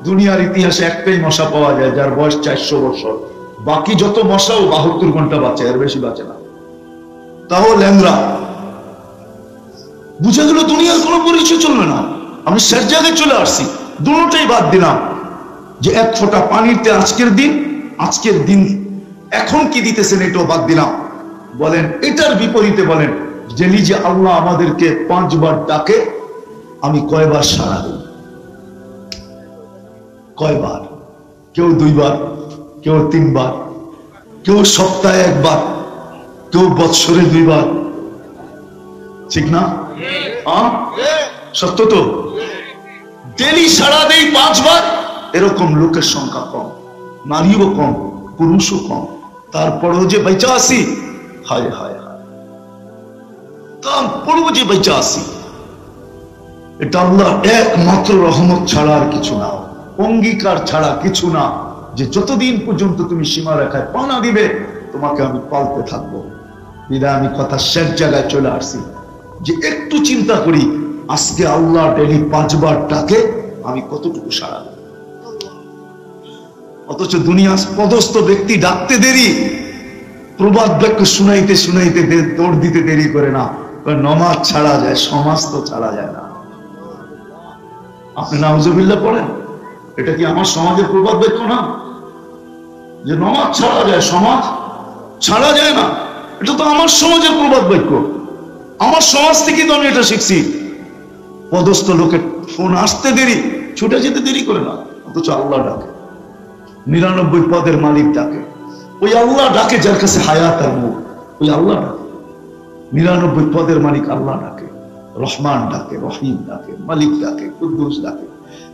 দুনিয়ার ইতিহাসে একটাই মশা পাওয়া যায় যার বয়স 400 বছর, বাকি যত মশাও 72 ঘন্টা বাঁচে, এর বেশি বাঁচে না, তাও ল্যাংরা। বুঝে গেল দুনিয়ার কোনো পরিচয় চলবে না। আমি শেষ জায়গায় চলে আসছি, দুটোটাই বাদ দিলাম, যে এক ফোঁটা পানিতে আজকের দিন এখন কি দিতেছেন এটাও বাদ দিলাম। বলেন এটার বিপরীতে বলেন, যে নিজে আল্লাহ আমাদেরকে 5 বার ডাকে, আমি কয়বার সাড়া দিই? কয়বার? কেউ 2 বার, কেউ 3 বার, কেউ সপ্তাহে 1 বার, কেউ বৎসরে 2 বার, ঠিক না? সত্য তো? ডেলি সাড়া দেই 5 বার, এরকম লোকের সংখ্যা কম, নারীও কম, পুরুষও কম, তারপরেও যে বেঁচে আসি, হায় হায় হায়, তারপরেও যে বেঁচে আসি, এটা আল্লাহ একমাত্র রহমত ছাড়া আর কিছু না, অঙ্গীকার ছাড়া কিছু না, যে যতদিন পর্যন্ত তুমি সীমা রেখায় পানা দিবে তোমাকে আমি পালতে থাকবো। বিদায় আমি কথা শেষ জায়গায় চলে আসছি, যে একটু চিন্তা করি, আজকে আল্লাহ ডেলি 5 বার ডাকে, আমি কতটুকু সাড়া দিই? অথচ দুনিয়া পদস্থ ব্যক্তি ডাকতে দেরি, প্রবাদ বাক্য শুনাইতে শুনাইতে দৌড় দিতে দেরি করে না। নমাজ ছাড়া যায়, সমাজ তো ছাড়া যায় না। আপনি নাউজুবিল্লাহ পড়েন, এটা কি আমার সমাজের প্রবাদ বাক্য না যে নমাজ ছাড়া যায়, সমাজ ছাড়া যায় না? এটা তো আমার সমাজের প্রবাদ বাক্য। আমার সমাজ থেকে তো আমি এটা শিখছি। পদস্থ লোকের ফোন আসতে দেরি, ছুটে যেতে দেরি করে না, অথচ আল্লাহ ডাকে। 99 পদের মালিক ডাকে, ওই আল্লাহ ডাকে যার কাছে হায়াত আর মুখ, ওই আল্লাহ ডাকে। 99 পদের মালিক আল্লাহ ডাকে, রহমান ডাকে, রহিম ডাকে, মালিক ডাকে, কুদ্দুস ডাকে,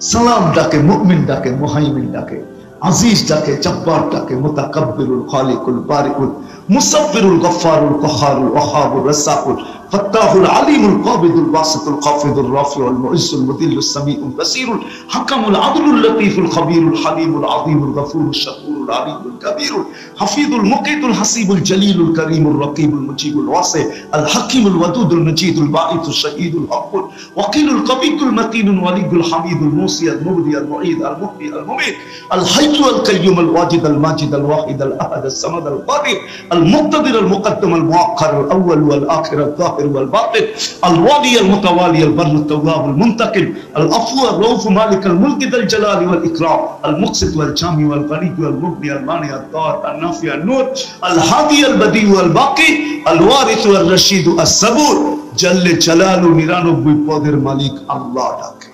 সালাম ডাকে, মুমিন ডাকে, মুহাইমিন ডাকে, আজিজ ডাকে, জব্বার ডাকে, মুতাকাব্বিরুল খালিকুল বারিকুল মুসাব্বিরুল গফফারুল কহারুল ওয়াহাবুর রাসাকুল ফাত্তাহুল আলিমুল কাবিদুল বাসিতুল খাফিদুর রাফিউল মুইজ্জুল মুদিল্লুস সামিউল বাসিরুল হাকামুল আদলুল লতীফুল খবীরুল হালিমুল আযীমুল গফুরুশ শাকুরুল আলিমুল কবীরুল হাফিজুল মুকিতুল হাসিবুল জলিলুল করিমুল রকিবুল মুজিবুল ওয়াসি আল হাকিমুল ওয়াদুদুল মজিদুল বাঈতুশ শাহীদুল হকুল ওয়াকিলুল কবিকুল মতিনুল ওয়ালিগুল হামিদুল মুসিয়াল মুবদিয়াল মুঈদ আল মুহয়ি আল মুমীত আল হাইয়্যু আল কাইয়্যুম আল ওয়াজিদ আল মাজিদ আল ওয়াহিদ আল আহাদ আল সামাদ আল কাদির আল মুক্তাদির আল মুকদ্দম আল মুআক্খার আল আউয়াল ওয়াল আখির আল যাহির ওয়াল বাতিন আল ওয়ালি আল মুতাওয়ালি আল বারর আল তাওয়াব আল মুনতাকিম আল আফু আল রাউফ মালিক আল মুলক আল জালাল ওয়াল ইকরাম আল মুকসিত ওয়াল জামি ওয়াল গনি ওয়াল মুগনি আল মানি আল দার আল নাফি আল নূর আল হাদি আল বদি ওয়াল বাকি আল ওয়ারিস আল রশিদ আস সাবুর জাল্লে জালালু 99 পদের মালিক আল্লাহ ডাকে।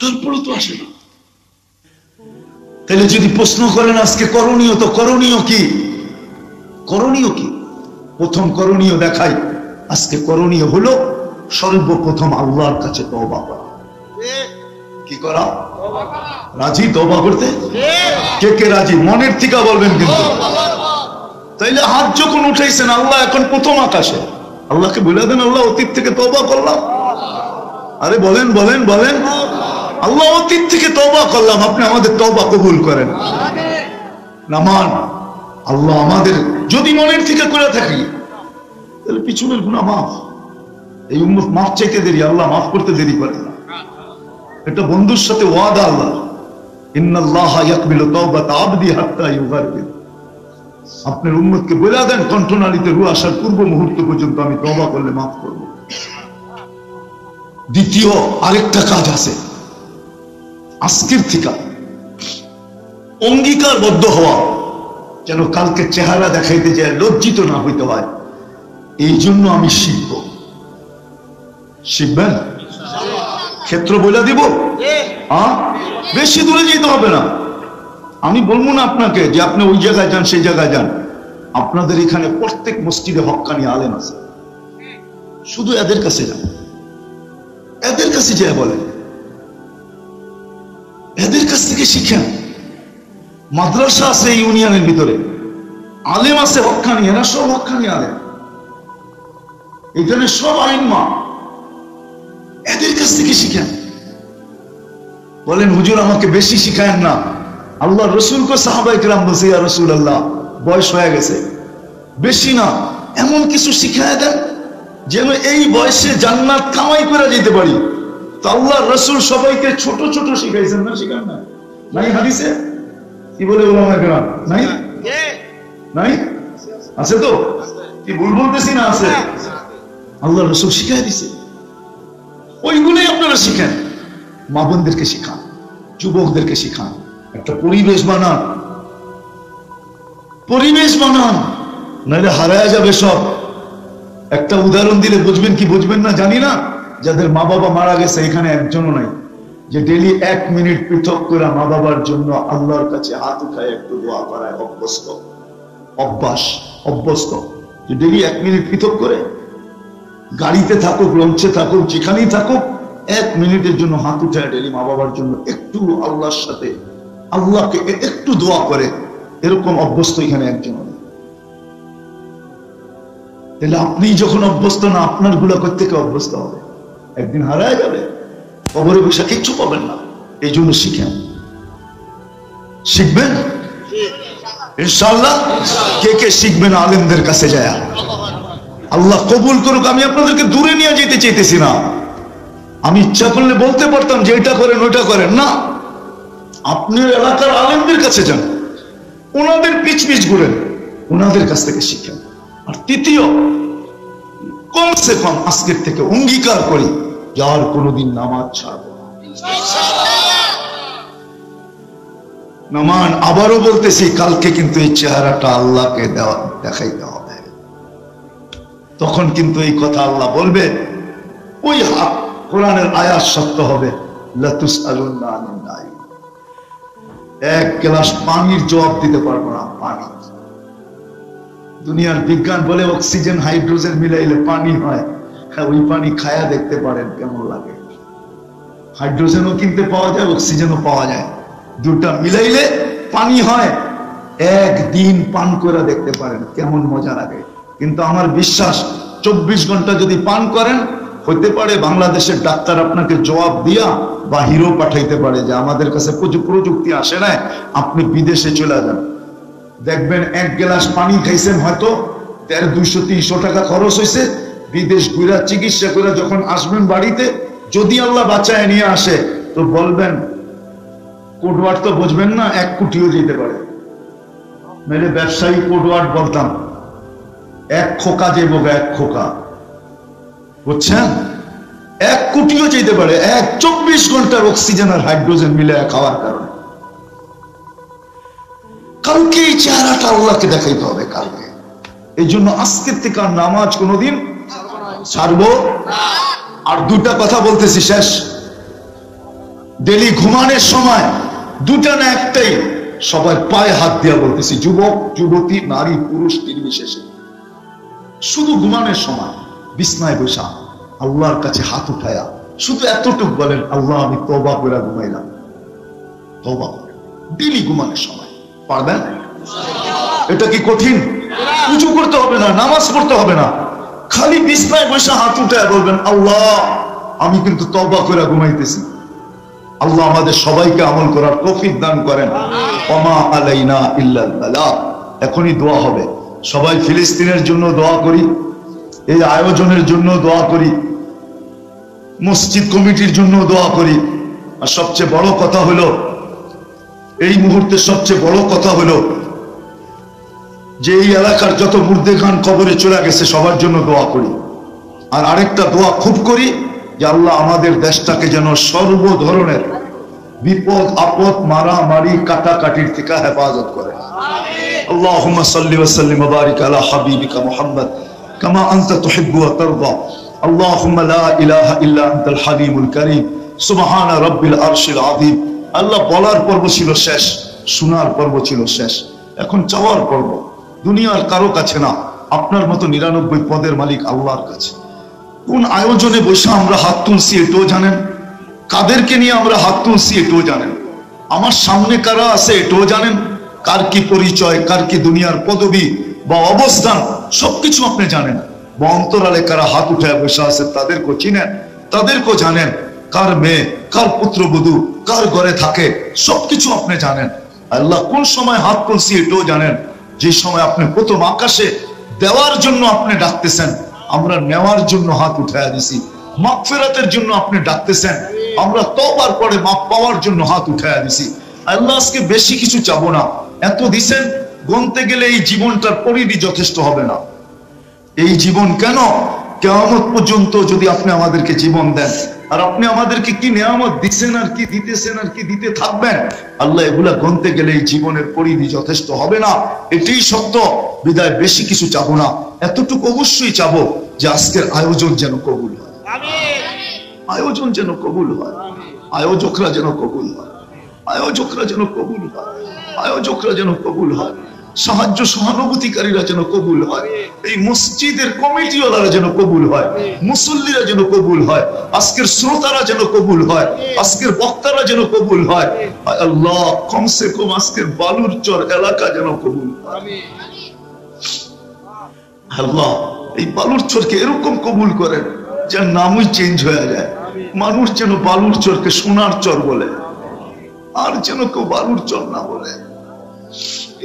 তারপরে তো আসে না। তাহলে যদি প্রশ্ন করেন আজকে করণীয়, তো করণীয় কি? করণীয় কি? প্রথম করণীয় দেখাই। আজকে করণীয় হলো সর্বপ্রথম আল্লাহর কাছে তওবা করা। কি করা? রাজি তওবা করতে? কে কে রাজি? মনের থেকে বলবেন কিন্তু। তাইলে হাত যখন উঠাইছেন, আল্লাহ এখন প্রথম আকাশে, আল্লাহকে বলে দেন, আল্লাহ অতীত থেকে তওবা করলাম। আরে বলেন বলেন বলেন, আল্লাহ অতীত থেকে তওবা করলাম, আপনি আমাদের তওবা কবুল করেন। নামান আল্লাহ আমাদের যদি মনের থেকে করে থাকি, তাহলে পিছনের গুনাহ মাফ। এই উম্মত মাফ চাইতে দেরি, আল্লাহ মাফ করতে দেরি করে না। এটা বন্ধুর সাথে ওয়াদা আল্লাহ, ইন্নাল্লাহা ইয়াকবিলু তাওবাতা আবদি হাত্তা ইউগারবির। আপনার উম্মতকে বলে দেন, কণ্ঠনালীতে রূহ আসার পূর্ব মুহূর্ত পর্যন্ত আমি তওবা করলে মাফ করব। দ্বিতীয় আরেকটা কাজ আছে, আজকের থেকে অঙ্গীকারবদ্ধ হওয়া, যেন কালকে চেহারা দেখাইতে যায় লজ্জিত না হইতে হয়। এই জন্য আমি শিখব। শিখবেন? ক্ষেত্র বলে দিব, বেশি দূরে যেতে হবে না। আমি বলবো না আপনাকে যে আপনি ওই জায়গায় যান, সেই জায়গায় যান। আপনাদের এখানে প্রত্যেক মসজিদে হক্কানি আলেম আছে, শুধু এদের কাছে যান, এদের কাছে যায় বলেন, এদের কাছ থেকে শিখেন। মাদ্রাসা আছে ইউনিয়নের ভিতরে, আলেম আছে হক্কানি, এরা সব হক্কানি আলেম, এখানে সব আইনমা, এদের কাছ থেকে শিখেন। বলেন হুজুর আমাকে বেশি শিখায়েন না। আল্লাহ রসুলকে সাহাবায়ে কেরাম বলছে, ইয়া রাসূলুল্লাহ বয়স হয়ে গেছে, বেশি না, এমন কিছু শিখায় দেন যেন এই বয়সে জান্নাত কামাই করে যেতে পারি। তো আল্লাহ রসুল সবাইকে ছোট ছোট শিখাইছেন না? শিখান না? নাই হাদিসে? কি বলে ওলামায়ে কেরাম? নাই? নাই? আছে তো? কি ভুল বলতেছি না? আছে। আল্লাহ রসুল শিখাই দিছে, ওইগুলোই আপনারা শিখেন। মা বোনদেরকে শিখান, যুবকদেরকে শিখান, একটা পরিবেশ বানান, পরিবেশ বানান, নাহলে হারায় যাবে সব। একটা উদাহরণ দিলে বুঝবেন কি বুঝবেন না জানি না, যাদের মা বাবা মারা গেছে এখানে একজনও নাই যে ডেলি 1 মিনিট পৃথক করে মা বাবার জন্য আল্লাহর কাছে হাত উঠায় একটু দোয়া করায়। অভ্যস্ত, অভ্যাস, অভ্যস্ত যে ডেলি 1 মিনিট পৃথক করে, গাড়িতে থাকুক, লঞ্চে থাকুক, যেখানেই থাকুক, 1 মিনিটের জন্য হাত উঠায় ডেলি মা বাবার জন্য একটু আল্লাহর সাথে, আল্লাহকে একটু দোয়া করে। এরকম অভ্যস্ত এখানে একজন নেই। তাহলে আপনি যখন অভ্যস্ত না, আপনার গুলা করতে কে অভ্যস্ত হবে? একদিন হারায় যাবে, কবরে বসে কিচ্ছু পাবেন না। এই জন্য শিখেন, শিখবেন ইনশাআল্লাহ। কে কে শিখবেন আলেমদের কাছে যায়? আল্লাহ কবুল করুক। আমি আপনাদেরকে দূরে নিয়ে যেতে চাইতেছি না। আমি ইচ্ছা করলে বলতে পারতাম যে এটা করেন ওইটা করেন, না, আপনার এলাকার আলেমদের কাছে যান, ওনাদের পিছ পিছ ঘুরেন, ওনাদের কাছ থেকে শিখেন। আর তৃতীয়, কমসে কম আজকের থেকে অঙ্গীকার করি যে আর কোনোদিন নামাজ ছাড়বো না। নামান আবারও বলতেছি, কালকে কিন্তু এই চেহারাটা আল্লাহকে দেখাইতে হবে। তখন কিন্তু এই কথা আল্লাহ বলবে, ওই কোরআনের আয়াত সত্য হবে, লাতুসআলুন্না আনিন নাঈম। এক গ্লাস পানির জবাব দিতে পারবো না। পানি, দুনিয়ার বিজ্ঞান বলে অক্সিজেন হাইড্রোজেন মিলাইলে পানি হয়। হ্যাঁ, ওই পানি খায়া দেখতে পারেন কেমন লাগে। হাইড্রোজেনও কিনতে পাওয়া যায়, অক্সিজেনও পাওয়া যায়, দুটা মিলাইলে পানি হয়। একদিন পান করে দেখতে পারেন কেমন মজা লাগে। কিন্তু আমার বিশ্বাস 24 ঘন্টা যদি পান করেন, হতে পারে বাংলাদেশের ডাক্তার আপনাকে জবাব দিয়া বাহিরেও পাঠাইতে পারে যে আমাদের কাছে প্রযুক্তি আসে না, আপনি বিদেশে চলে যান। দেখবেন এক গ্লাস পানি খাইছেন, হয়তো 150-200-300 টাকা খরচ হয়েছে। বিদেশ ঘুরা চিকিৎসা করে যখন আসবেন বাড়িতে, যদি আল্লাহ বাঁচায় নিয়ে আসে, তো বলবেন, কোডওয়ার্ড তো বুঝবেন না, 1 কোটিও যেতে পারে। মেরে ব্যবসায়ী কোডওয়ার্ড বলতাম, 1 খোকা যে বোগা, 1 খোকা, বুঝছেন? 1 কোটিও যেতে পারে, 24 ঘন্টার অক্সিজেন আর হাইড্রোজেন মিলে খাওয়ার কারণে। কালকে এই চেহারাটা আল্লাহকে দেখাইতে হবে কালকে। এই জন্য আজকের থেকে আর নামাজ কোনোদিন ছাড়বো। আর 2টা কথা বলতেছি, শেষ। ডেলি ঘুমানোর সময় 2টা না একটাই, সবাই পায়ে হাত দিয়া বলতেছি, যুবক যুবতী নারী পুরুষ নির্বিশেষে, শুধু ঘুমানোর সময় বিছনায় বসা আল্লাহর কাছে হাত উঠায়া শুধু এতটুকু বলেন, আল্লাহ আমি তওবা করে ঘুমাইলাম। তওবা করে ডেলি ঘুমানোর সময় পারবেন? এটা কি কঠিন? উঁচু করতে হবে না, নামাজ পড়তে হবে না, খালি বিছনায় বসে হাত উঠায়া বলবেন, আল্লাহ আমি কিন্তু তওবা করে ঘুমাইতেছি। আল্লাহ আমাদের সবাইকে আমল করার তৌফিক দান করেন। ওমা আলাইনা ইল্লাল বালাগ। এখনই দোয়া হবে। সবাই ফিলিস্তিনের জন্য দোয়া করি, এই আয়োজনের জন্য দোয়া করি, মসজিদ কমিটির জন্য দোয়া করি। আর সবচেয়ে বড় কথা হলো, এই মুহূর্তে সবচেয়ে বড় কথা হলো যে এই এলাকার যত মুর্দে খান কবরে চলে গেছে সবার জন্য দোয়া করি। আর আরেকটা দোয়া খুব করি যে আল্লাহ আমাদের দেশটাকে যেন সর্ব ধরনের বিপদ আপদ মারামারি কাটাকাটির থেকে হেফাজত করে। আল্লাহুম্মা সাল্লি ওয়া সাল্লিম ওয়া বারিক আলা হাবিবিকা মুহাম্মদ কামা আনতা তুহিব্বু ওয়া তারদা। আল্লাহুম্মা লা ইলাহা ইল্লা আনতাল হালিমুল কারীম সুবহানা রাব্বিল আরশিল আযীম। আল্লাহ বলার পর্ব ছিল শেষ, শোনার পর্ব ছিল শেষ, এখন চাওয়ার পর্ব। দুনিয়ার কারো কাছে না, আপনার মতো 99 পদের মালিক আল্লাহর কাছে। কোন আয়োজনে বসে আমরা হাত তুলছি এটাও জানেন, কাদেরকে নিয়ে আমরা হাত তুলছি এটাও জানেন, আমার সামনে কারা আছে এটাও জানেন, কার কি পরিচয়, কার কি দুনিয়ার পদবি বা অবস্থান সবকিছু আপনি জানেন। বা অন্তরালে কারা হাত উঠায় বসে আছে তাদেরকেও চিনেন, তাদেরকেও জানেন, কার মেয়ে, কার পুত্রবধূ, কার ঘরে থাকে সবকিছু আপনি জানেন। আল্লাহ কোন সময় হাত তুলছি এটাও জানেন। যে সময় আপনি প্রথম আকাশে দেওয়ার জন্য আপনি ডাকতেছেন, আমরা নেওয়ার জন্য হাত উঠায়া দিছি। মাগফিরাতের জন্য আপনি ডাকতেছেন, আমরা তওবার পরে মাফ পাওয়ার জন্য হাত উঠায়া দিছি। আল্লাহ আজকে বেশি কিছু চাবো না, এত দিছেন, গুনতে গেলে এই জীবনটার পরিধি যথেষ্ট হবে না। এই জীবন কেন, কিয়ামত পর্যন্ত যদি আপনি আমাদেরকে জীবন দেন, আর আপনি আমাদেরকে কি নিয়ামত দিচ্ছেন আর কি দিতেছেন আর কি দিতে থাকবেন, আল্লাহ এগুলা গুনতে গেলে এই জীবনের পরিধি যথেষ্ট হবে না। এটাই সত্য। বিদায় বেশি কিছু চাবো না, এতটুকু অবশ্যই চাবো যে আজকের আয়োজন যেন কবুল হয়, আয়োজন যেন কবুল হয়, আয়োজকরা যেন কবুল হয়, আয়োজকরা যেন কবুল হয়, আয়োজকরা যেন কবুল হয়, সাহায্য সহানুভূতিকারীরা যেন কবুল হয়, এই মসজিদের কমিটিওয়ালারা যেন কবুল হয়, মুসল্লিরা যেন কবুল হয়, আজকের শ্রোতারা যেন কবুল হয়, আজকের বক্তারা যেন কবুল হয়। আল্লাহ কমসে কম আজকের বালুরচর এলাকা যেন কবুল হয়। আল্লাহ এই বালুরচরকে এরকম কবুল করেন যার নামই চেঞ্জ হয়ে যায়, মানুষ যেন বালুরচরকে সোনার চর বলে, আর যেন কেউ বালুরচর না বলে।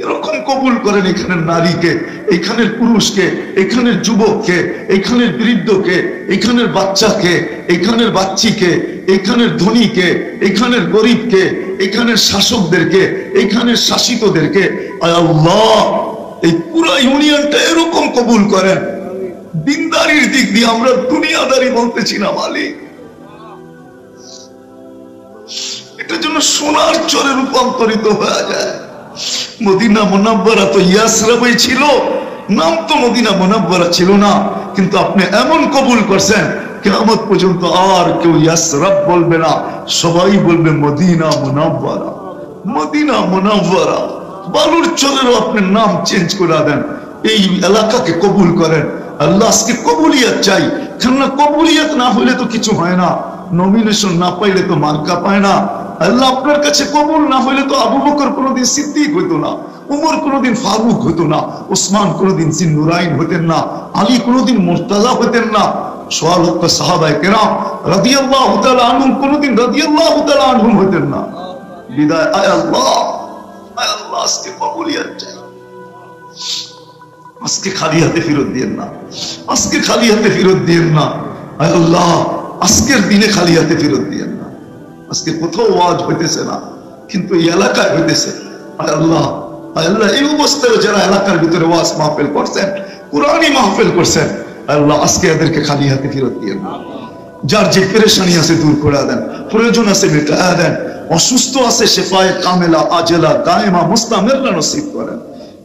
এরকম কবুল করেন এখানের নারীকে, এখানের পুরুষকে, এখানের যুবককে, এখানের বৃদ্ধকে, এখানের বাচ্চাকে, এখানের বাচ্চিকে, এখানের ধনীকে, এখানের গরিবকে, এখানের শাসকদেরকে, এখানের শাসিতদেরকে। আল্লাহ এই পুরা ইউনিয়নটা এরকম কবুল করেন। দিনদারির দিক দিয়ে আমরা দুনিয়াদারি বলতেছি না মালিক, এটার জন্য সোনার চরে রূপান্তরিত হয়ে যায়। মদিনা মুনাব্বারা তো ইয়াসরাবই ছিল, নাম তো মদিনা মুনাব্বারা ছিল না, কিন্তু আপনি এমন কবুল করছেন কিয়ামত পর্যন্ত আর কেউ ইয়াসরাব বলবে না, সবাই বলবে মদিনা মুনাব্বারা, মদিনা মুনাব্বারা। বালুর চরেরও আপনার নাম চেঞ্জ করে দেন, এই এলাকাকে কবুল করেন। আল্লাহ আজকে কবুলিয়াত চাই, কেননা কবুলিয়াত না হইলে তো কিছু হয় না, নমিনেশন না পাইলে তো মার্কা পায় না। আল্লাহ আপনার কাছে কবুল না হইলে তো আবু বকর কোনোদিন সিদ্দিক হইতো না, উমর কোনোদিন ফারুক হইতো না, ওসমান কোনোদিন জিন্নুরাইন হতেন না, আলী কোনোদিন মুর্তাজা হতেন না, সোয়া লক্ষ সাহাবায়ে কেরাম রাদিয়াল্লাহু তাআলা আনহুম কোনোদিন রাদিয়াল্লাহু তাআলা আনহুম হতেন না। বিদায় আয় আল্লাহ, আয় আল্লাহ আজকে কবুলিয়াত চাই। আজকে খালি হাতে ফেরত দিয়েন না, আজকে খালি হাতে ফেরত দিয়েন না। আয় আল্লাহ আজকের দিনে খালি হাতে ফেরত দিয়েন না। আজকে কোথাও ওয়াজ হইতেছে না, কিন্তু এই এলাকায় হইতেছে। আয় আল্লাহ, আয় আল্লাহ এই অবস্থায় যারা এলাকার ভিতরে ওয়াজ মাহফিল করছেন, কুরআনি মাহফিল করছেন, আয় আল্লাহ আজকে এদেরকে খালি হাতে ফেরত দিয়েন না। যার যে পেরেশানি আছে দূর করে দেন, প্রয়োজন আছে মেটায়া দেন, অসুস্থ আছে শেফায়ে কামেলা আজেলা দায়েমা মুস্তামিররা নসিব করেন।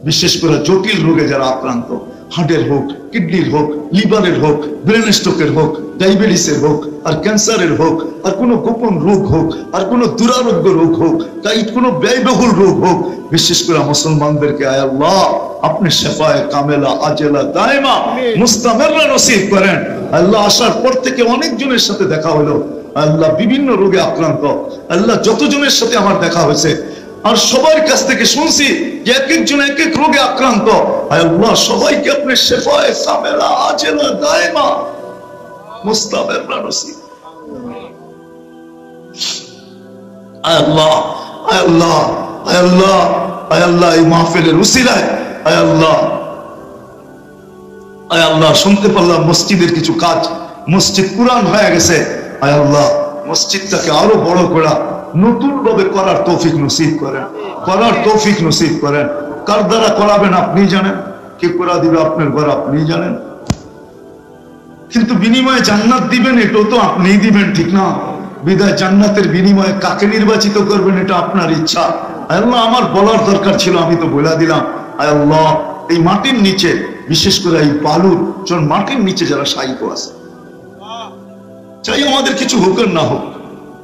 বিশেষ করে জটিল রোগে যারা আক্রান্ত, হার্টের হোক, কিডনির হোক, লিভারের হোক, ব্রেন স্ট্রোকের হোক, ডায়াবেটিসের হোক, আর ক্যান্সারের হোক, আর কোনো গোপন রোগ হোক, আর কোনো দুরারোগ্য রোগ হোক, তাই কোনো ব্যয়বহুল রোগ হোক, বিশেষ করে মুসলমানদেরকে আয় আল্লাহ আপনি শেফায়ে কামেলা আজেলা দায়েমা মুস্তামিররা নসিব করেন। আল্লাহ আসার পর থেকে অনেকজনের সাথে দেখা হলো, আল্লাহ বিভিন্ন রোগে আক্রান্ত, আল্লাহ যতজনের সাথে আমার দেখা হয়েছে আর সবার কাছ থেকে শুনছি যে এক একজন এক এক রোগে আক্রান্ত। আল্লাহ সবাইকে আপনি শেফায়ে কামেলা আজেলা দায়েমা মুস্তামিররা নসিব। আল্লাহ আল্লাহ আল্লাহ আল্লাহ এই মাহফিলের উসিলায় আল্লাহ আল্লাহ শুনতে পারলাম মসজিদের কিছু কাজ, মসজিদ পুরান হয়ে গেছে। আল্লাহ মসজিদটাকে আরো বড় করা, নতুন ভাবে করার তৌফিক নসিব করেন, করার তৌফিক নসিব করেন। কার দ্বারা করাবেন আপনি জানেন, কে করা দিবে আপনার ঘর আপনি জানেন, কিন্তু বিনিময়ে জান্নাত দিবেন এটাও তো আপনিই দিবেন, ঠিক না? বিদায় জান্নাতের বিনিময়ে কাকে নির্বাচিত করবেন এটা আপনার ইচ্ছা। আল্লাহ আমার বলার দরকার ছিল, আমি তো বলে দিলাম। আল্লাহ এই মাটির নিচে, বিশেষ করে এই বালুর মাটির নিচে যারা শায়িত আছে, চাই আমাদের কিছু হোক আর না হোক,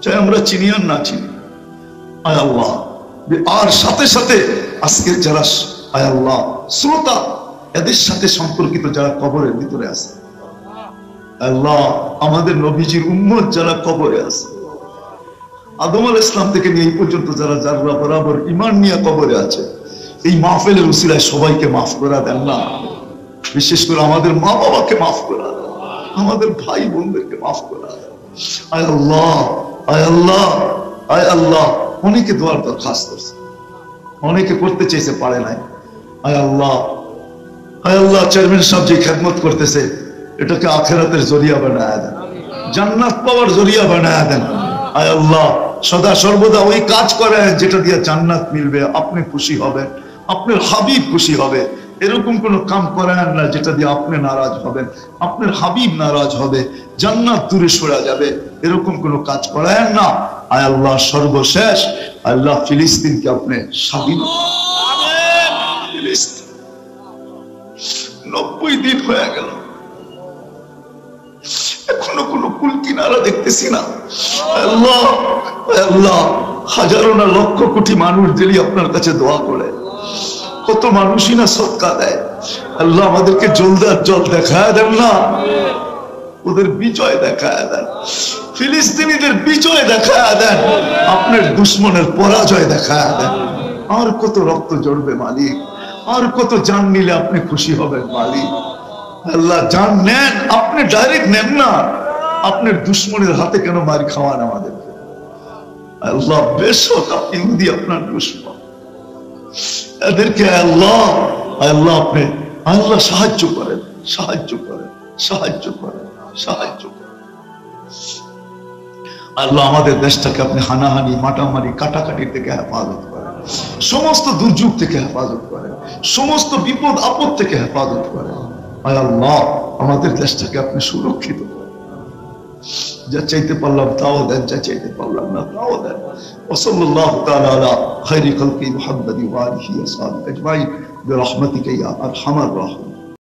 চাই আমরা চিনি আর না চিনি, আয় আল্লাহ, আর সাথে সাথে আজকের যারা আয় আল্লাহ শ্রোতা, এদের সাথে সম্পর্কিত যারা কবরের ভিতরে আছে, আল্লাহ আমাদের নবীজির উম্মত যারা কবরে আছে, আদম আলাইহিস সালাম থেকে নিয়ে এই পর্যন্ত যারা যারা বরাবর ঈমান নিয়ে কবরে আছে, এই মাহফিলের উসিলায় সবাইকে মাফ করে দেন না। বিশেষ করে আমাদের মা বাবাকে মাফ করে দেন, আমাদের ভাই বোনদেরকে মাফ করে দেন। আয় আল্লাহ, আয় আল্লাহ, আয় আল্লাহ, অনেকে দোয়ার দরখাস্ত করছে, অনেকে করতে চেয়েছে পারে নাই। আয় আল্লাহ, আয় আল্লাহ চেয়ারম্যান সাহেব যে খেদমত করতেছে এটাকে আখিরাতের জরিয়া বানায় দেন, জান্নাত পাওয়ার জরিয়া বানায় দেন। আয় আল্লাহ সদা সর্বদা ওই কাজ করেন যেটা দিয়ে জান্নাত মিলবে, আপনি খুশি হবেন, আপনার হাবিব খুশি হবে। এরকম কোন কাম করেন না যেটা দিয়ে আপনি নারাজ হবেন, আপনার হাবিব নারাজ হবে, জান্নাত দূরে সরে যাবে, এরকম কোন কাজ করেন না। আয় আল্লাহ সর্বশেষ আল্লাহ ফিলিস্তিনকে আপনি স্বাধীন, 90 দিন হয়ে গেল, এখনো কোনো কুল কিনারা দেখতেছি না। আল্লাহ আল্লাহ হাজারো না লক্ষ কোটি মানুষ ডেলি আপনার কাছে দোয়া করে, কত মানুষই না সদকা দেয়। আল্লাহ আমাদেরকে জলদার জল দেখায় দেন না, ওদের বিজয় দেখায় দেন, ফিলিস্তিনিদের বিজয় দেখায় দেন, আপনার দুশ্মনের পরাজয় দেখায় দেন। আর কত রক্ত জড়বে মালিক, আর কত জান নিলে আপনি খুশি হবেন মালিক। আল্লাহ জান নেন, আপনি ডাইরেক্ট নেন না, আপনার দুশ্মনের হাতে কেন মার খাওয়ান আমাদের? আল্লাহ বেশক ইহুদি আপনার দুশ্মন, এদেরকে আল্লাহ আল্লাহ আপনি আল্লাহ সাহায্য করেন, সাহায্য করেন, সাহায্য করেন, সাহায্য করেন। আল্লাহ আমাদের দেশটাকে আপনি হানাহানি মাটামারি কাটাকাটি থেকে হেফাজত করেন। সমস্ত দুর্যোগ থেকে হেফাজত করেন, সমস্ত বিপদ আপদ থেকে হেফাজত করেন। আয় আল্লাহ, আমাদের দেশটাকে আপনি সুরক্ষিত করেন। যা চাইতে পারলাম তাও দেন, যা চাইতে পারলাম না তাও দেন। ওয়াসাল্লাল্লাহু তাআলা আলা খায়রি খালকি মুহাম্মাদি ওয়া আলিহি ওয়া সাহবিহি আজমাইন বিরহমাতিকা ইয়া আরহামার রাহিমিন।